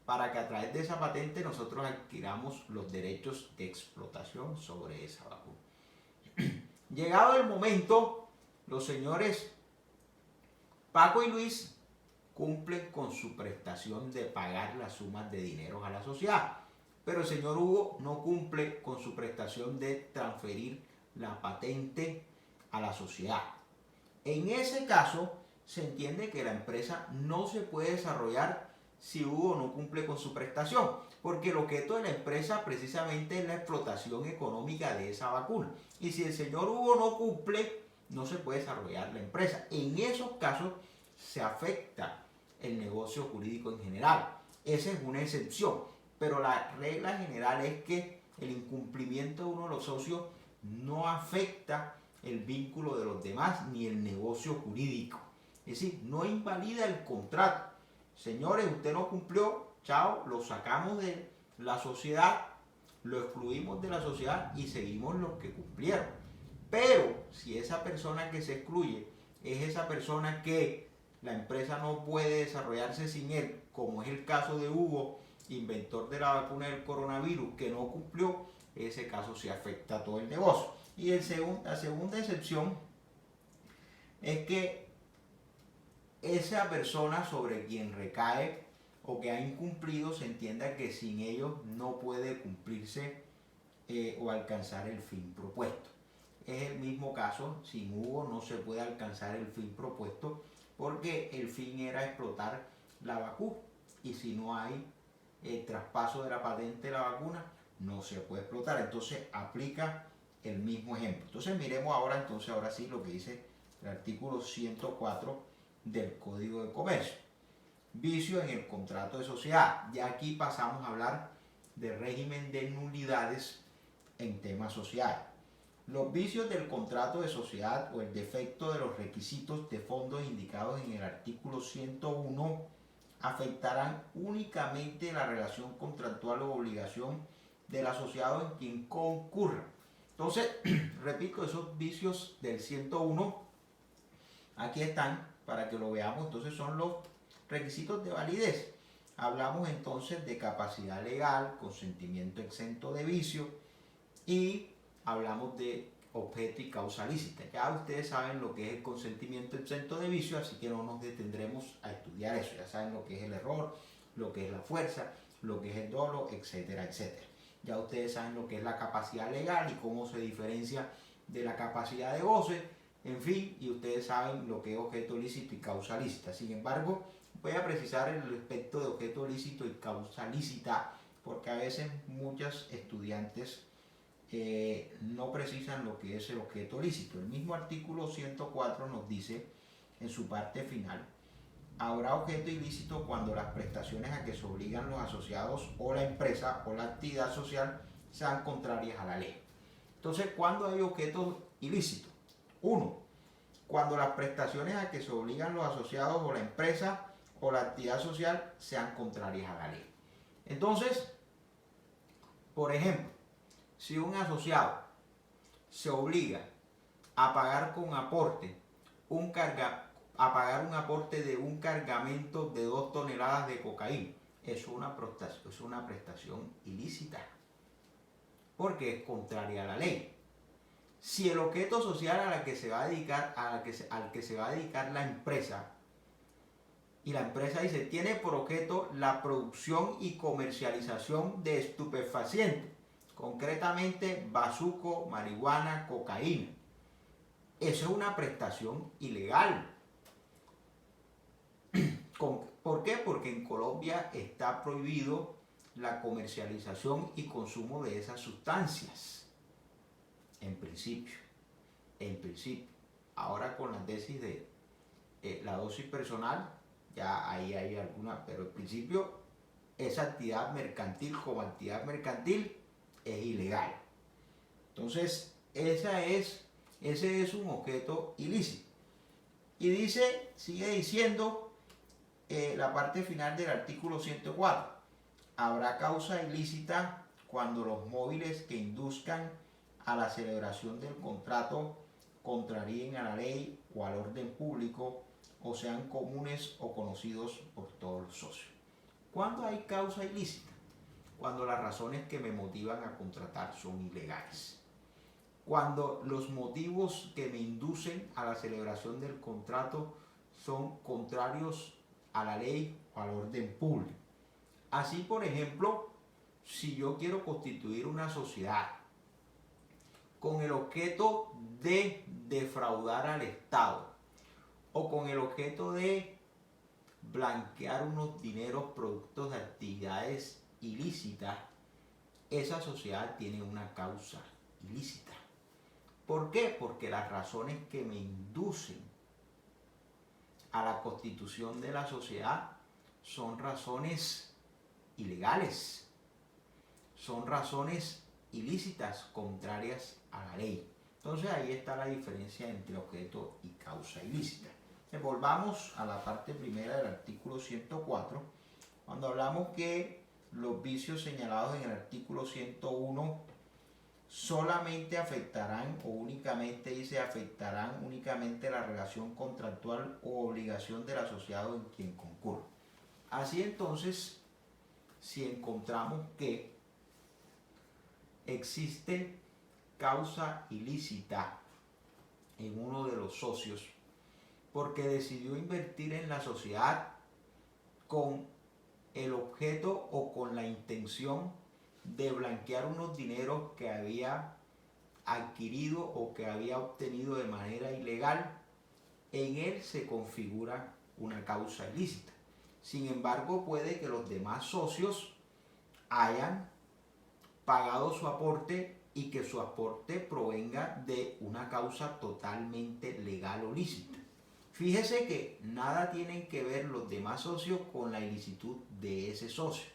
para que a través de esa patente nosotros adquiramos los derechos de explotación sobre esa vacuna. Llegado el momento, los señores Paco y Luis cumplen con su prestación de pagar las sumas de dinero a la sociedad, pero el señor Hugo no cumple con su prestación de transferir la patente a la sociedad. En ese caso, se entiende que la empresa no se puede desarrollar si Hugo no cumple con su prestación, porque el objeto de la empresa precisamente es la explotación económica de esa vacuna. Y si el señor Hugo no cumple, no se puede desarrollar la empresa. En esos casos se afecta el negocio jurídico en general. Esa es una excepción, pero la regla general es que el incumplimiento de uno de los socios no afecta el vínculo de los demás ni el negocio jurídico. Es decir, no invalida el contrato. Señores, usted no cumplió, chao, lo sacamos de la sociedad, lo excluimos de la sociedad y seguimos los que cumplieron. Pero si esa persona que se excluye es esa persona que la empresa no puede desarrollarse sin él, como es el caso de Hugo, inventor de la vacuna del coronavirus, que no cumplió, ese caso sí afecta a todo el negocio. Y la segunda excepción es que esa persona sobre quien recae o que ha incumplido se entienda que sin ellos no puede cumplirse o alcanzar el fin propuesto. Es el mismo caso, sin Hugo no se puede alcanzar el fin propuesto porque el fin era explotar la vacuna y si no hay traspaso de la patente de la vacuna no se puede explotar. Entonces aplica el mismo ejemplo. Entonces miremos ahora sí lo que dice el artículo 104 del Código de Comercio. Vicio en el contrato de sociedad. Ya aquí pasamos a hablar de régimen de nulidades en temas sociales. Los vicios del contrato de sociedad o el defecto de los requisitos de fondos indicados en el artículo 101 afectarán únicamente la relación contractual o obligación del asociado en quien concurra. Entonces, repito, esos vicios del 101 aquí están para que lo veamos. Entonces son los requisitos de validez. Hablamos entonces de capacidad legal, consentimiento exento de vicio y hablamos de objeto y causa lícita. Ya ustedes saben lo que es el consentimiento exento de vicio, así que no nos detendremos a estudiar eso. Ya saben lo que es el error, lo que es la fuerza, lo que es el dolo, etcétera, etcétera. Ya ustedes saben lo que es la capacidad legal y cómo se diferencia de la capacidad de goce, en fin, y ustedes saben lo que es objeto lícito y causa lícita. Sin embargo, voy a precisar el aspecto de objeto lícito y causa lícita, porque a veces muchos estudiantes no precisan lo que es el objeto lícito. El mismo artículo 104 nos dice en su parte final: habrá objeto ilícito cuando las prestaciones a que se obligan los asociados o la empresa o la actividad social sean contrarias a la ley. Entonces, ¿cuándo hay objeto ilícito? 1. Cuando las prestaciones a que se obligan los asociados o la empresa o la actividad social sean contrarias a la ley. Entonces, por ejemplo, si un asociado se obliga a pagar con aporte a pagar un aporte de un cargamento de 2 toneladas de cocaína, es una prestación ilícita porque es contraria a la ley. Si el objeto social al que se va a dedicar la empresa, y la empresa dice tiene por objeto la producción y comercialización de estupefacientes, concretamente bazuco, marihuana, cocaína, eso es una prestación ilegal. ¿Por qué? Porque en Colombia está prohibido la comercialización y consumo de esas sustancias. En principio. Ahora con la tesis de la dosis personal, ya ahí hay alguna, pero en principio esa actividad mercantil como actividad mercantil es ilegal. Entonces, ese es un objeto ilícito. Y sigue diciendo la parte final del artículo 104. Habrá causa ilícita cuando los móviles que induzcan a la celebración del contrato contraríen a la ley o al orden público o sean comunes o conocidos por todos los socios. ¿Cuándo hay causa ilícita? Cuando las razones que me motivan a contratar son ilegales. Cuando los motivos que me inducen a la celebración del contrato son contrarios a la ley o al orden público. Así, por ejemplo, si yo quiero constituir una sociedad con el objeto de defraudar al Estado o con el objeto de blanquear unos dineros productos de actividades ilícitas, esa sociedad tiene una causa ilícita. ¿Por qué? Porque las razones que me inducen a la constitución de la sociedad son razones ilegales, son razones ilícitas, contrarias a la ley. Entonces ahí está la diferencia entre objeto y causa ilícita. Volvamos a la parte primera del artículo 104, cuando hablamos que los vicios señalados en el artículo 101 solamente afectarán o únicamente afectarán únicamente la relación contractual o obligación del asociado en quien concurre. Así entonces, si encontramos que existe causa ilícita en uno de los socios porque decidió invertir en la sociedad con el objeto o con la intención de blanquear unos dineros que había adquirido o que había obtenido de manera ilegal, en él se configura una causa ilícita. Sin embargo, puede que los demás socios hayan pagado su aporte y que su aporte provenga de una causa totalmente legal o lícita. Fíjese que nada tienen que ver los demás socios con la ilicitud de ese socio.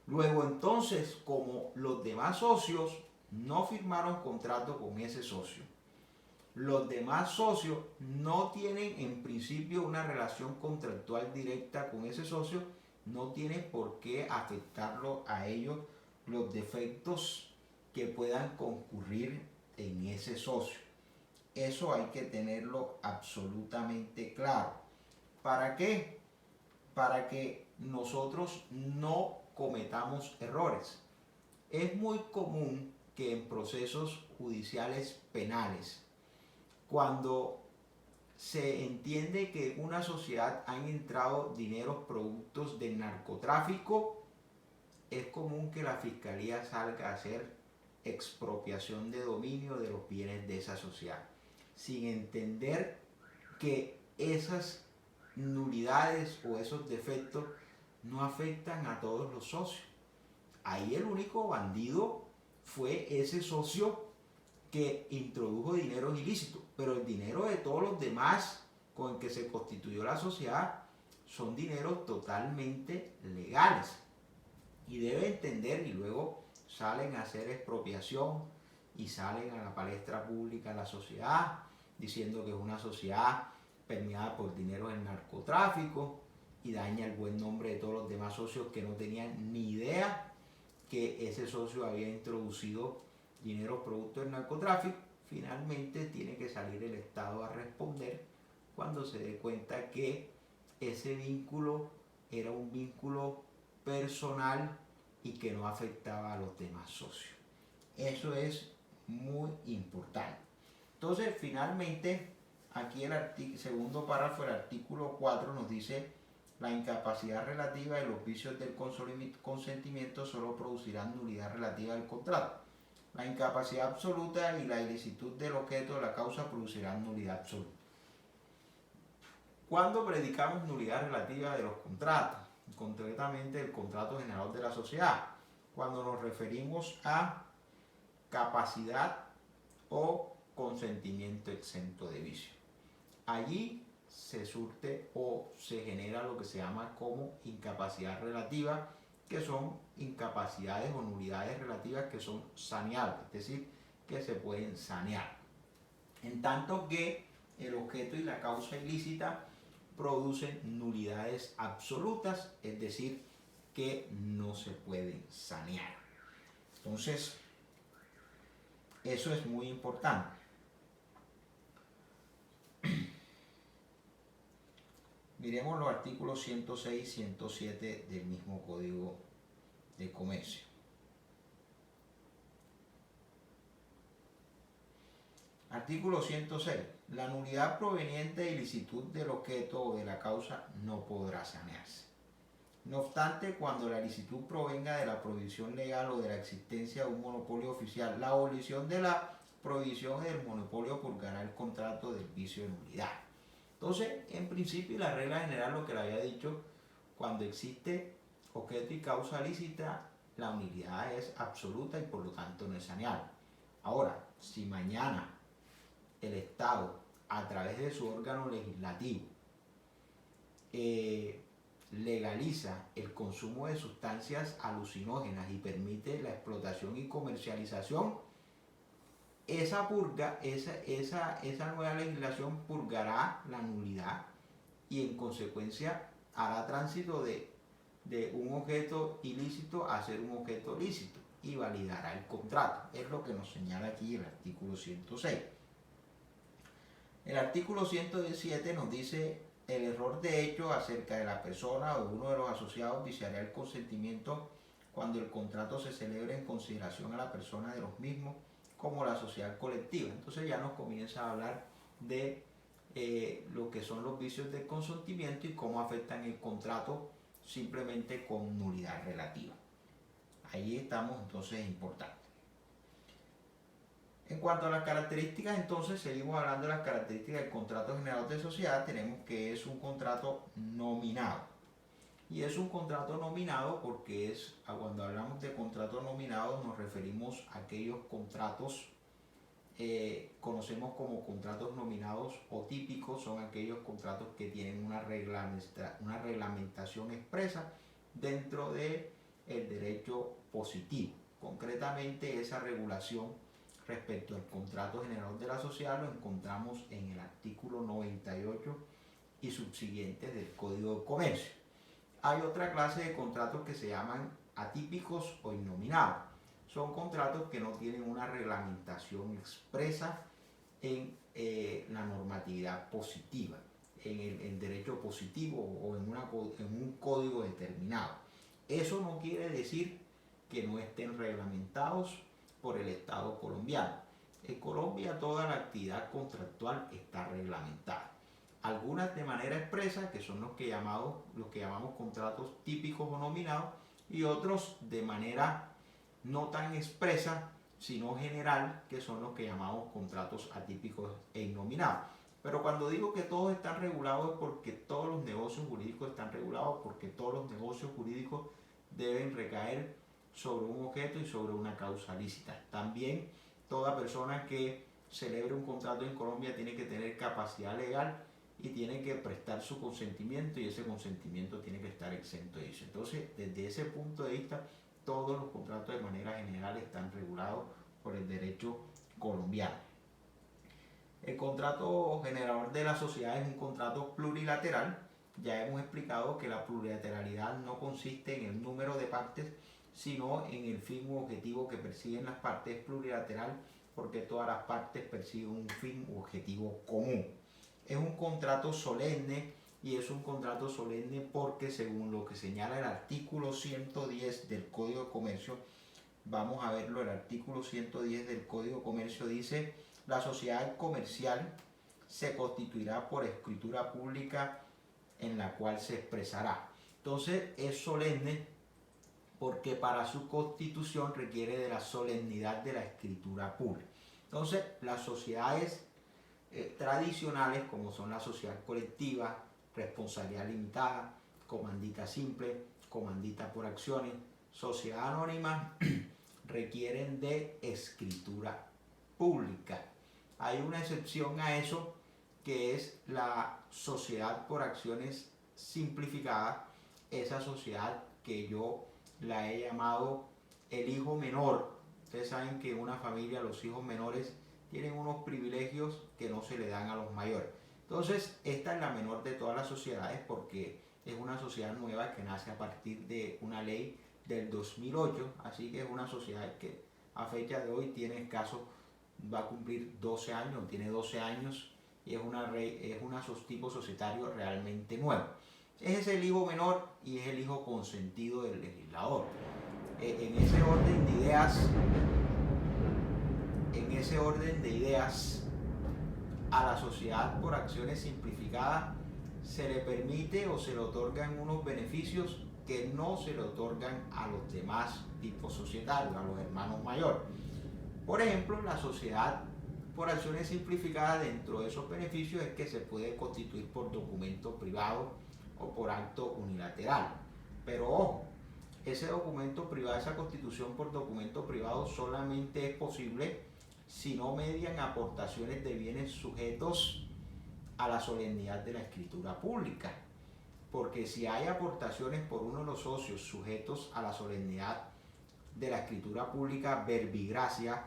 Luego entonces, como los demás socios no firmaron contrato con ese socio, los demás socios no tienen en principio una relación contractual directa con ese socio, no tiene por qué afectarlo a ellos los defectos que puedan concurrir en ese socio. Eso hay que tenerlo absolutamente claro. ¿Para qué? Para que nosotros no cometamos errores. Es muy común que en procesos judiciales penales, cuando se entiende que en una sociedad han entrado dineros productos del narcotráfico, es común que la fiscalía salga a hacer expropiación de dominio de los bienes de esa sociedad, sin entender que esas nulidades o esos defectos no afectan a todos los socios. Ahí el único bandido fue ese socio que introdujo dinero ilícito, pero el dinero de todos los demás con el que se constituyó la sociedad son dineros totalmente legales. Y debe entender, y luego salen a hacer expropiación y salen a la palestra pública la sociedad, diciendo que es una sociedad permeada por dinero del narcotráfico y daña el buen nombre de todos los demás socios que no tenían ni idea que ese socio había introducido dinero producto del narcotráfico. Finalmente tiene que salir el Estado a responder cuando se dé cuenta que ese vínculo era un vínculo personal y que no afectaba a los demás socios. Eso es muy importante. Entonces, finalmente, aquí el segundo párrafo del artículo 4 nos dice: la incapacidad relativa de los vicios del consentimiento solo producirán nulidad relativa del contrato. La incapacidad absoluta y la ilicitud del objeto de la causa producirán nulidad absoluta. ¿Cuándo predicamos nulidad relativa de los contratos? Concretamente el contrato general de la sociedad, cuando nos referimos a capacidad o consentimiento exento de vicio. Allí se surte o se genera lo que se llama como incapacidad relativa, que son incapacidades o nulidades relativas que son saneables, es decir, que se pueden sanear. En tanto que el objeto y la causa ilícita producen nulidades absolutas, es decir, que no se pueden sanear. Entonces, eso es muy importante. Miremos los artículos 106 y 107 del mismo Código de Comercio. Artículo 106. La nulidad proveniente de ilicitud del objeto o de la causa no podrá sanearse. No obstante, cuando la ilicitud provenga de la prohibición legal o de la existencia de un monopolio oficial, la abolición de la prohibición del monopolio purgará el contrato del vicio de nulidad. Entonces, en principio, la regla general, lo que le había dicho, cuando existe objeto y causa lícita, la nulidad es absoluta y por lo tanto no es saneable. Ahora, si mañana el Estado, a través de su órgano legislativo, legaliza el consumo de sustancias alucinógenas y permite la explotación y comercialización, esa nueva legislación purgará la nulidad y en consecuencia hará tránsito de un objeto ilícito a ser un objeto lícito y validará el contrato. Es lo que nos señala aquí el artículo 106. El artículo 117 nos dice: el error de hecho acerca de la persona o de uno de los asociados viciará el consentimiento cuando el contrato se celebre en consideración a la persona de los mismos como la sociedad colectiva. Entonces ya nos comienza a hablar de lo que son los vicios del consentimiento y cómo afectan el contrato simplemente con nulidad relativa. Ahí estamos, entonces es importante. En cuanto a las características, entonces seguimos hablando de las características del contrato generador de sociedad. Tenemos que es un contrato nominado. Y es un contrato nominado porque cuando hablamos de contrato nominado nos referimos a aquellos contratos, conocemos como contratos nominados o típicos, son aquellos contratos que tienen una reglamentación expresa dentro del derecho positivo. Concretamente, esa regulación respecto al contrato generador de la sociedad lo encontramos en el artículo 98 y subsiguientes del Código de Comercio. Hay otra clase de contratos que se llaman atípicos o innominados. Son contratos que no tienen una reglamentación expresa en la normatividad positiva, en el derecho positivo o en un código determinado. Eso no quiere decir que no estén reglamentados por el Estado colombiano. En Colombia toda la actividad contractual está reglamentada. Algunas de manera expresa, que son los que llamamos contratos típicos o nominados, y otros de manera no tan expresa, sino general, que son los que llamamos contratos atípicos e innominados. Pero cuando digo que todos están regulados es porque todos los negocios jurídicos están regulados, porque todos los negocios jurídicos deben recaer sobre un objeto y sobre una causa lícita. También toda persona que celebre un contrato en Colombia tiene que tener capacidad legal y tiene que prestar su consentimiento, y ese consentimiento tiene que estar exento de eso. Entonces, desde ese punto de vista, todos los contratos de manera general están regulados por el derecho colombiano. El contrato generador de la sociedad es un contrato plurilateral. Ya hemos explicado que la plurilateralidad no consiste en el número de partes, sino en el fin u objetivo que persiguen las partes. Es plurilateral porque todas las partes persiguen un fin u objetivo común. Es un contrato solemne, y es un contrato solemne porque, según lo que señala el artículo 110 del Código de Comercio, vamos a verlo, el artículo 110 del Código de Comercio dice: la sociedad comercial se constituirá por escritura pública en la cual se expresará. Entonces es solemne porque para su constitución requiere de la solemnidad de la escritura pública. Entonces las sociedades tradicionales, como son la sociedad colectiva, responsabilidad limitada, comandita simple, comandita por acciones, sociedad anónima, requieren de escritura pública. Hay una excepción a eso, que es la sociedad por acciones simplificada, esa sociedad que yo la he llamado el hijo menor. Ustedes saben que en una familia los hijos menores tienen unos privilegios que no se le dan a los mayores. Entonces, esta es la menor de todas las sociedades porque es una sociedad nueva que nace a partir de una ley del 2008, así que es una sociedad que a fecha de hoy tiene escaso, va a cumplir 12 años, tiene 12 años, y es un tipo societario realmente nuevo. Ese es el hijo menor y es el hijo consentido del legislador. En ese orden de ideas, a la sociedad por acciones simplificadas se le permite o se le otorgan unos beneficios que no se le otorgan a los demás tipos societarios, a los hermanos mayores. Por ejemplo, la sociedad por acciones simplificadas, dentro de esos beneficios es que se puede constituir por documento privado o por acto unilateral. Pero ojo, ese documento privado, esa constitución por documento privado solamente es posible si no median aportaciones de bienes sujetos a la solemnidad de la escritura pública. Porque si hay aportaciones por uno de los socios sujetos a la solemnidad de la escritura pública, verbigracia,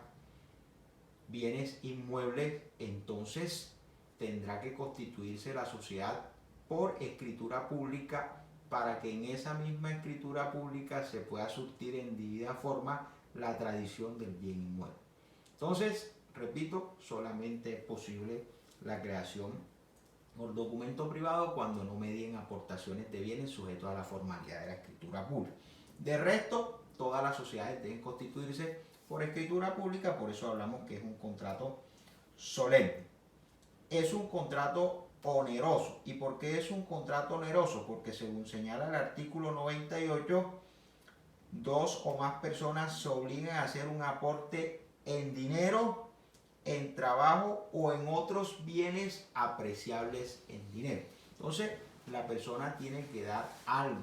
bienes inmuebles, entonces tendrá que constituirse la sociedad por escritura pública para que en esa misma escritura pública se pueda surtir en debida forma la tradición del bien inmueble. Entonces, repito, solamente es posible la creación por documento privado cuando no medien aportaciones de bienes sujetos a la formalidad de la escritura pública. De resto, todas las sociedades deben constituirse por escritura pública, por eso hablamos que es un contrato solemne. Es un contrato oneroso. ¿Y por qué es un contrato oneroso? Porque según señala el artículo 98, dos o más personas se obligan a hacer un aporte en dinero, en trabajo o en otros bienes apreciables en dinero. Entonces, la persona tiene que dar algo,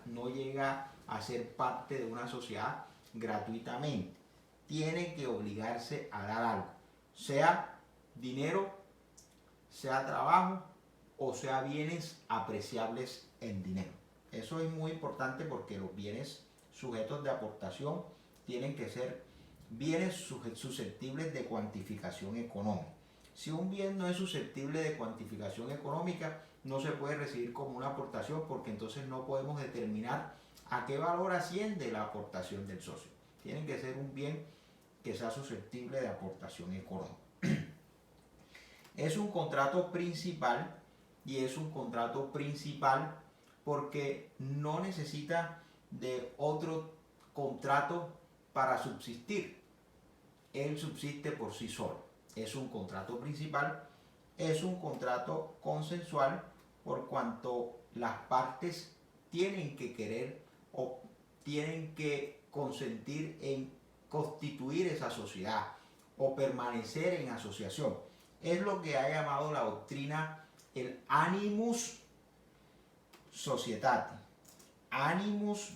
no llega a ser parte de una sociedad gratuitamente. Tiene que obligarse a dar algo, sea dinero, sea trabajo o sea bienes apreciables en dinero. Eso es muy importante porque los bienes sujetos de aportación tienen que ser bienes susceptibles de cuantificación económica. Si un bien no es susceptible de cuantificación económica, no se puede recibir como una aportación porque entonces no podemos determinar a qué valor asciende la aportación del socio. Tiene que ser un bien que sea susceptible de aportación económica. Es un contrato principal y es un contrato principal porque no necesita de otro contrato para subsistir. Él subsiste por sí solo. Es un contrato principal, es un contrato consensual por cuanto las partes tienen que querer o tienen que consentir en constituir esa sociedad o permanecer en asociación. Es lo que ha llamado la doctrina el animus societatis. Animus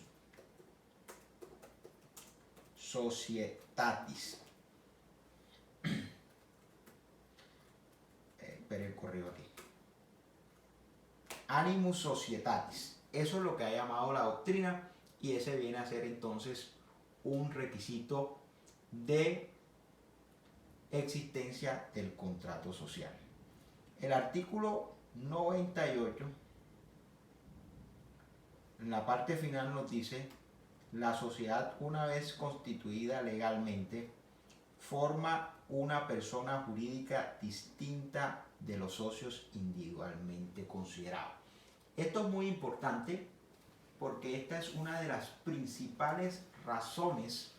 societatis. Espera el correo aquí. Animus societatis. Eso es lo que ha llamado la doctrina y ese viene a ser entonces un requisito de existencia del contrato social. El artículo 98 en la parte final nos dice: la sociedad, una vez constituida legalmente, forma una persona jurídica distinta de los socios individualmente considerados. Esto es muy importante porque esta es una de las principales razones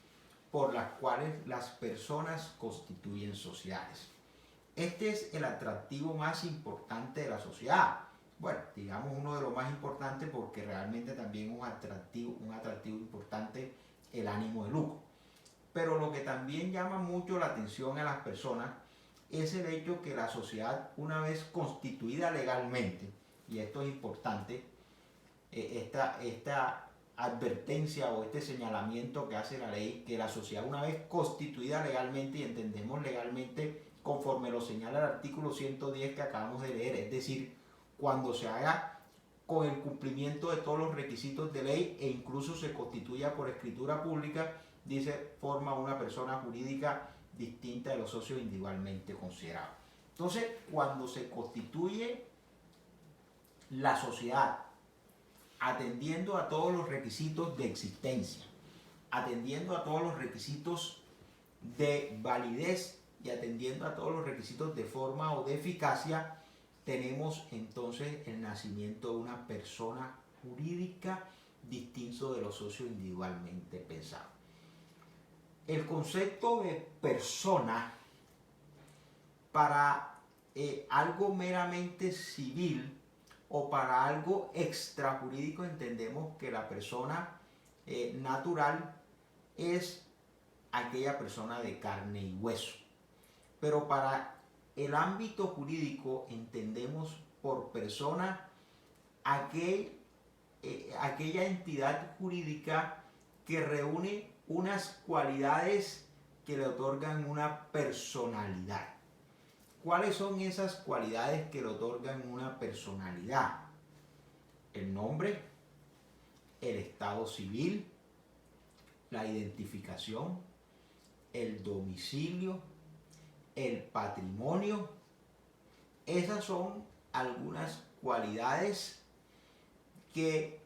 por las cuales las personas constituyen sociedades. Este es el atractivo más importante de la sociedad. Bueno, digamos uno de los más importantes porque realmente también un atractivo importante el ánimo de lucro. Pero lo que también llama mucho la atención a las personas es el hecho que la sociedad, una vez constituida legalmente, y esto es importante, esta advertencia o este señalamiento que hace la ley, que la sociedad una vez constituida legalmente, y entendemos legalmente conforme lo señala el artículo 110 que acabamos de leer, es decir, cuando se haga con el cumplimiento de todos los requisitos de ley e incluso se constituya por escritura pública, dice, forma una persona jurídica distinta de los socios individualmente considerados. Entonces, cuando se constituye la sociedad atendiendo a todos los requisitos de existencia, atendiendo a todos los requisitos de validez y atendiendo a todos los requisitos de forma o de eficacia, tenemos entonces el nacimiento de una persona jurídica distinto de los socios individualmente pensados. El concepto de persona para algo meramente civil o para algo extrajurídico entendemos que la persona natural es aquella persona de carne y hueso. Pero para el ámbito jurídico entendemos por persona aquella entidad jurídica que reúne unas cualidades que le otorgan una personalidad. ¿Cuáles son esas cualidades que le otorgan una personalidad? El nombre, el estado civil, la identificación, el domicilio, el patrimonio. Esas son algunas cualidades que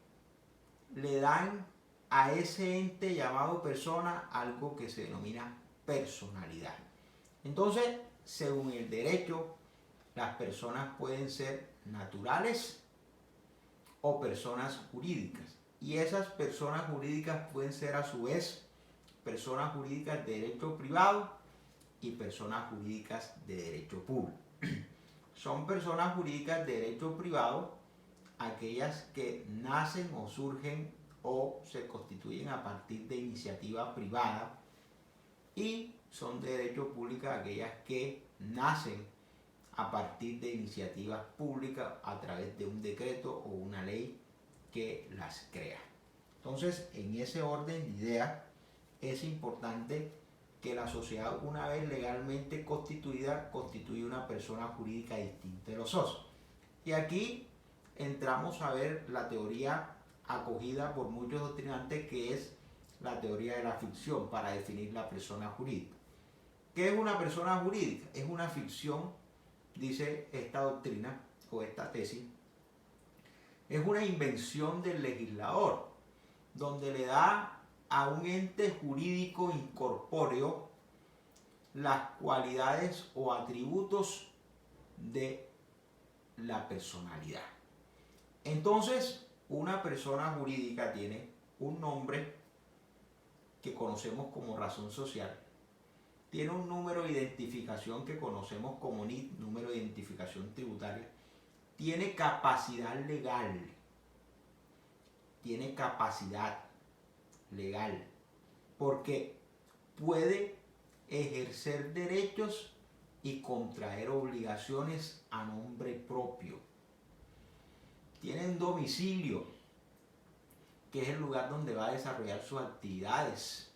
le dan a ese ente llamado persona algo que se denomina personalidad. Entonces, según el derecho, las personas pueden ser naturales o personas jurídicas. Y esas personas jurídicas pueden ser a su vez personas jurídicas de derecho privado y personas jurídicas de derecho público. Son personas jurídicas de derecho privado aquellas que nacen o surgen o se constituyen a partir de iniciativa privada, y son de derecho público aquellas que nacen a partir de iniciativas públicas a través de un decreto o una ley que las crea. Entonces, en ese orden de ideas, es importante que la sociedad, una vez legalmente constituida, constituye una persona jurídica distinta de los socios. Y aquí entramos a ver la teoría acogida por muchos doctrinantes, que es la teoría de la ficción, para definir la persona jurídica. ¿Qué es una persona jurídica? Es una ficción, dice esta doctrina o esta tesis, es una invención del legislador, donde le da a un ente jurídico incorpóreo las cualidades o atributos de la personalidad. Entonces, una persona jurídica tiene un nombre que conocemos como razón social, tiene un número de identificación que conocemos como NIT, número de identificación tributaria, tiene capacidad legal, porque puede ejercer derechos y contraer obligaciones a nombre propio. Tiene un domicilio, que es el lugar donde va a desarrollar sus actividades,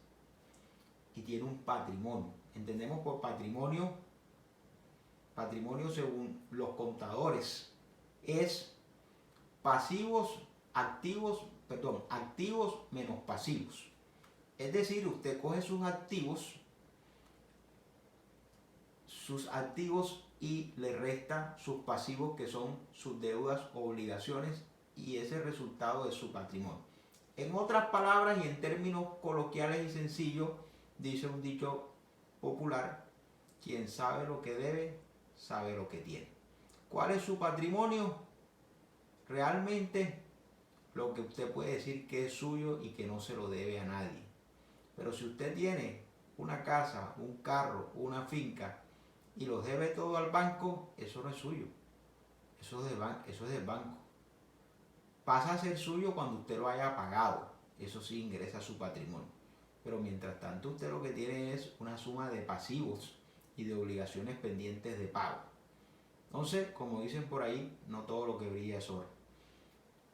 y tiene un patrimonio. Entendemos por patrimonio según los contadores, es activos menos pasivos. Es decir, usted coge sus activos y le resta sus pasivos, que son sus deudas o obligaciones, y ese resultado de su patrimonio. En otras palabras y en términos coloquiales y sencillos, dice un dicho popular: quien sabe lo que debe, sabe lo que tiene. ¿Cuál es su patrimonio? Realmente lo que usted puede decir que es suyo y que no se lo debe a nadie. Pero si usted tiene una casa, un carro, una finca y los debe todo al banco, eso no es suyo. Eso es del banco. Pasa a ser suyo cuando usted lo haya pagado. Eso sí ingresa a su patrimonio. Pero mientras tanto, usted lo que tiene es una suma de pasivos y de obligaciones pendientes de pago. Entonces, como dicen por ahí, no todo lo que brilla es oro.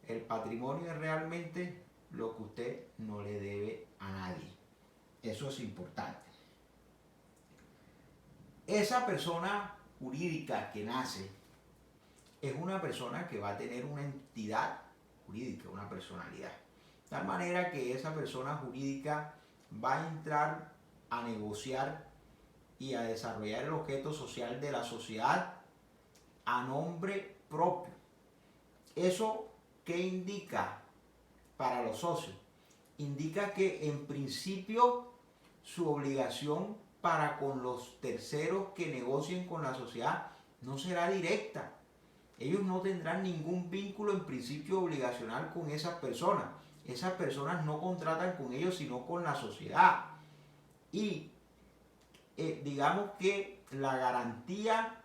El patrimonio es realmente lo que usted no le debe a nadie. Eso es importante. Esa persona jurídica que nace es una persona que va a tener una entidad jurídica, una personalidad. De tal manera que esa persona jurídica va a entrar a negociar y a desarrollar el objeto social de la sociedad a nombre propio. ¿Eso qué indica para los socios? Indica que en principio su obligación para con los terceros que negocien con la sociedad no será directa. Ellos no tendrán ningún vínculo en principio obligacional con esas personas. Esas personas no contratan con ellos, sino con la sociedad. Y digamos que la garantía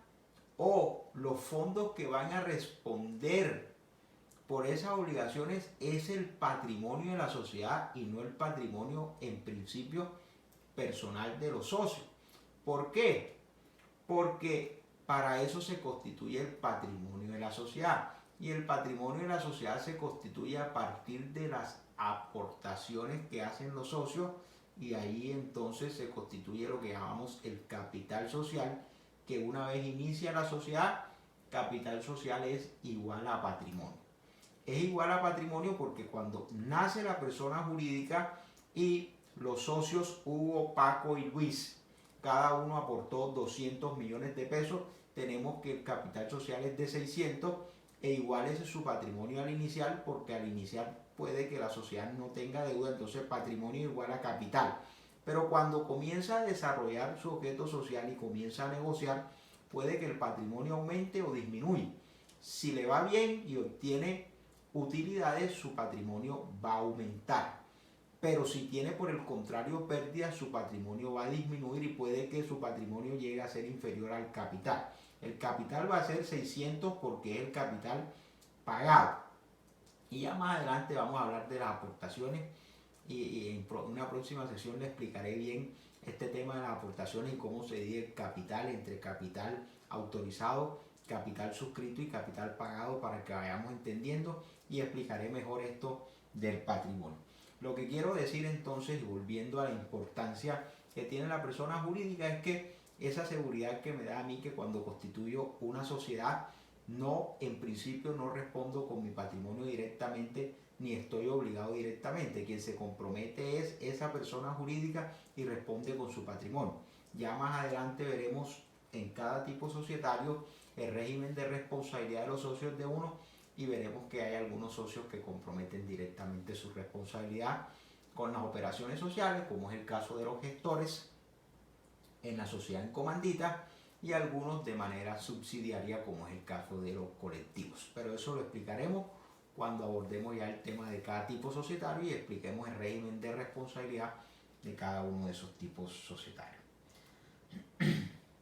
o los fondos que van a responder por esas obligaciones es el patrimonio de la sociedad y no el patrimonio en principio personal de los socios. ¿Por qué? Porque para eso se constituye el patrimonio de la sociedad, y el patrimonio de la sociedad se constituye a partir de las aportaciones que hacen los socios, y ahí entonces se constituye lo que llamamos el capital social, que una vez inicia la sociedad, capital social es igual a patrimonio. Es igual a patrimonio porque cuando nace la persona jurídica y los socios Hugo, Paco y Luis, cada uno aportó 200 millones de pesos, tenemos que el capital social es de 600, e igual es su patrimonio al inicial, porque al iniciar puede que la sociedad no tenga deuda, entonces patrimonio igual a capital. Pero cuando comienza a desarrollar su objeto social y comienza a negociar, puede que el patrimonio aumente o disminuya. Si le va bien y obtiene utilidades, su patrimonio va a aumentar. pero si tiene por el contrario pérdidas, su patrimonio va a disminuir y puede que su patrimonio llegue a ser inferior al capital. El capital va a ser 600 porque es el capital pagado. Y ya más adelante vamos a hablar de las aportaciones y en una próxima sesión le explicaré bien este tema de las aportaciones y cómo se divide el capital entre capital autorizado, capital suscrito y capital pagado para que vayamos entendiendo, y explicaré mejor esto del patrimonio. Lo que quiero decir entonces, y volviendo a la importancia que tiene la persona jurídica, es que esa seguridad que me da a mí que cuando constituyo una sociedad, no, en principio no respondo con mi patrimonio directamente, ni estoy obligado directamente. Quien se compromete es esa persona jurídica y responde con su patrimonio. Ya más adelante veremos en cada tipo societario el régimen de responsabilidad de los socios de uno, y veremos que hay algunos socios que comprometen directamente su responsabilidad con las operaciones sociales, como es el caso de los gestores en la sociedad en comandita, y algunos de manera subsidiaria, como es el caso de los colectivos. Pero eso lo explicaremos cuando abordemos ya el tema de cada tipo societario y expliquemos el régimen de responsabilidad de cada uno de esos tipos societarios.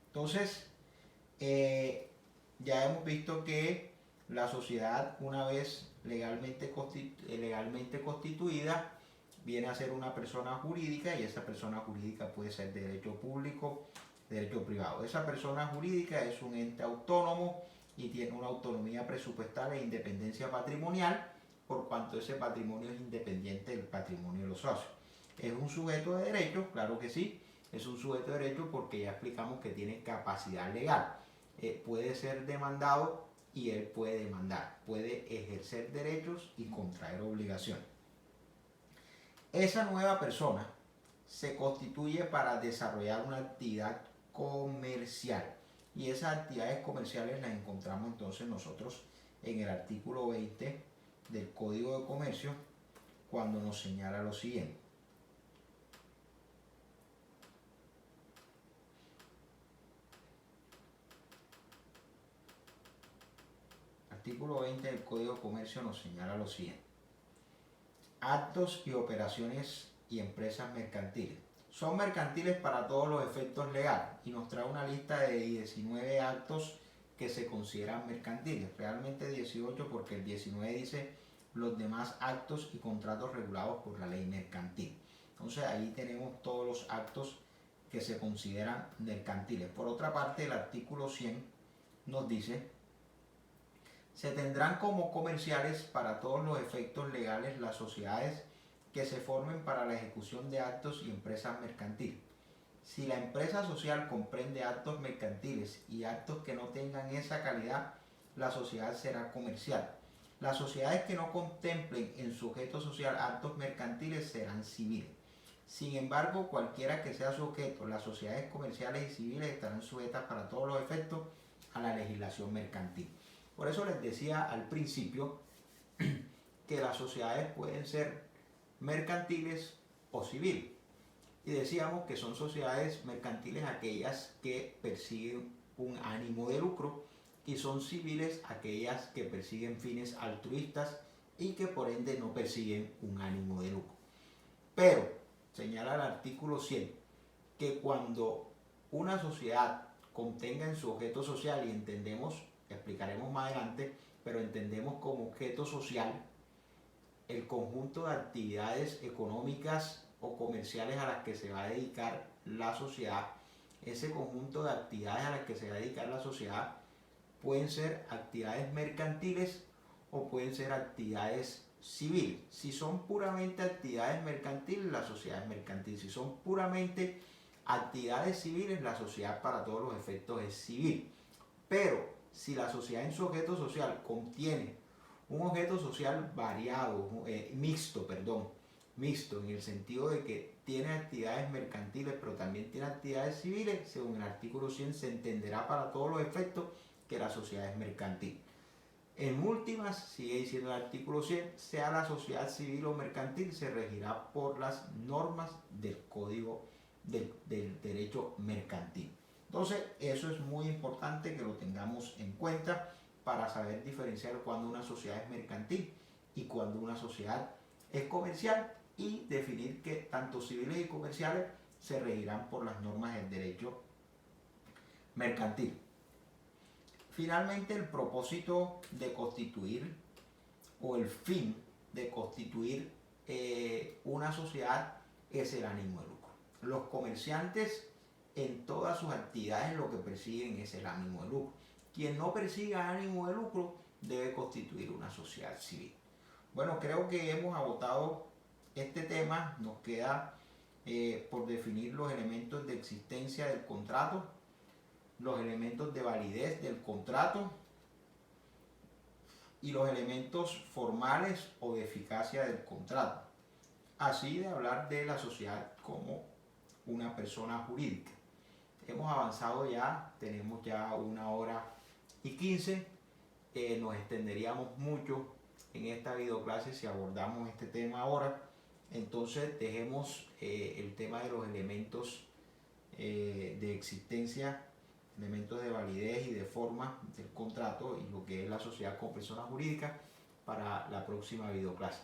Entonces, ya hemos visto que la sociedad, una vez legalmente constituida, viene a ser una persona jurídica, y esa persona jurídica puede ser de derecho público, derecho privado. Esa persona jurídica es un ente autónomo y tiene una autonomía presupuestal e independencia patrimonial, por cuanto ese patrimonio es independiente del patrimonio de los socios. ¿Es un sujeto de derecho? Claro que sí, es un sujeto de derecho porque ya explicamos que tiene capacidad legal. Puede ser demandado y él puede demandar, puede ejercer derechos y contraer obligaciones. Esa nueva persona se constituye para desarrollar una actividad comercial, y esas actividades comerciales las encontramos entonces nosotros en el artículo 20 del Código de Comercio, cuando nos señala lo siguiente. Artículo 20 del Código de Comercio nos señala lo siguiente: actos y operaciones y empresas mercantiles. Son mercantiles para todos los efectos legales, y nos trae una lista de 19 actos que se consideran mercantiles. Realmente 18, porque el 19 dice los demás actos y contratos regulados por la ley mercantil. Entonces ahí tenemos todos los actos que se consideran mercantiles. Por otra parte, el artículo 100 nos dice: se tendrán como comerciales para todos los efectos legales las sociedades que se formen para la ejecución de actos y empresas mercantiles. Si la empresa social comprende actos mercantiles y actos que no tengan esa calidad, la sociedad será comercial. Las sociedades que no contemplen en su objeto social actos mercantiles serán civiles. Sin embargo, cualquiera que sea su objeto, las sociedades comerciales y civiles estarán sujetas para todos los efectos a la legislación mercantil. Por eso les decía al principio que las sociedades pueden ser mercantiles o civiles. Y decíamos que son sociedades mercantiles aquellas que persiguen un ánimo de lucro, y son civiles aquellas que persiguen fines altruistas y que por ende no persiguen un ánimo de lucro. Pero señala el artículo 100 que cuando una sociedad contenga en su objeto social, y entendemos, explicaremos más adelante, pero entendemos como objeto social el conjunto de actividades económicas o comerciales a las que se va a dedicar la sociedad. Ese conjunto de actividades a las que se va a dedicar la sociedad pueden ser actividades mercantiles o pueden ser actividades civiles. Si son puramente actividades mercantiles, la sociedad es mercantil. Si son puramente actividades civiles, la sociedad para todos los efectos es civil. Pero si la sociedad en su objeto social contiene un objeto social variado, mixto, en el sentido de que tiene actividades mercantiles pero también tiene actividades civiles, según el artículo 100 se entenderá para todos los efectos que la sociedad es mercantil. En últimas, sigue diciendo el artículo 100, sea la sociedad civil o mercantil, se regirá por las normas del Código del Derecho Mercantil. Entonces, eso es muy importante que lo tengamos en cuenta para saber diferenciar cuando una sociedad es mercantil y cuando una sociedad es comercial, y definir que tanto civiles y comerciales se regirán por las normas del derecho mercantil. Finalmente, el propósito de constituir o el fin de constituir una sociedad es el ánimo de lucro. Los comerciantes en todas sus actividades lo que persiguen es el ánimo de lucro. Quien no persiga ánimo de lucro debe constituir una sociedad civil. Bueno, creo que hemos agotado este tema. Nos queda por definir los elementos de existencia del contrato, los elementos de validez del contrato y los elementos formales o de eficacia del contrato. Así de hablar de la sociedad como una persona jurídica. Hemos avanzado ya, tenemos ya 1 hora y 15. Nos extenderíamos mucho en esta videoclase si abordamos este tema ahora. Entonces dejemos el tema de los elementos de existencia, elementos de validez y de forma del contrato y lo que es la sociedad como persona jurídica para la próxima videoclase.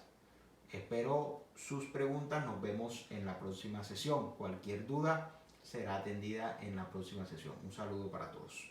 Espero sus preguntas, nos vemos en la próxima sesión. Cualquier duda será atendida en la próxima sesión. Un saludo para todos.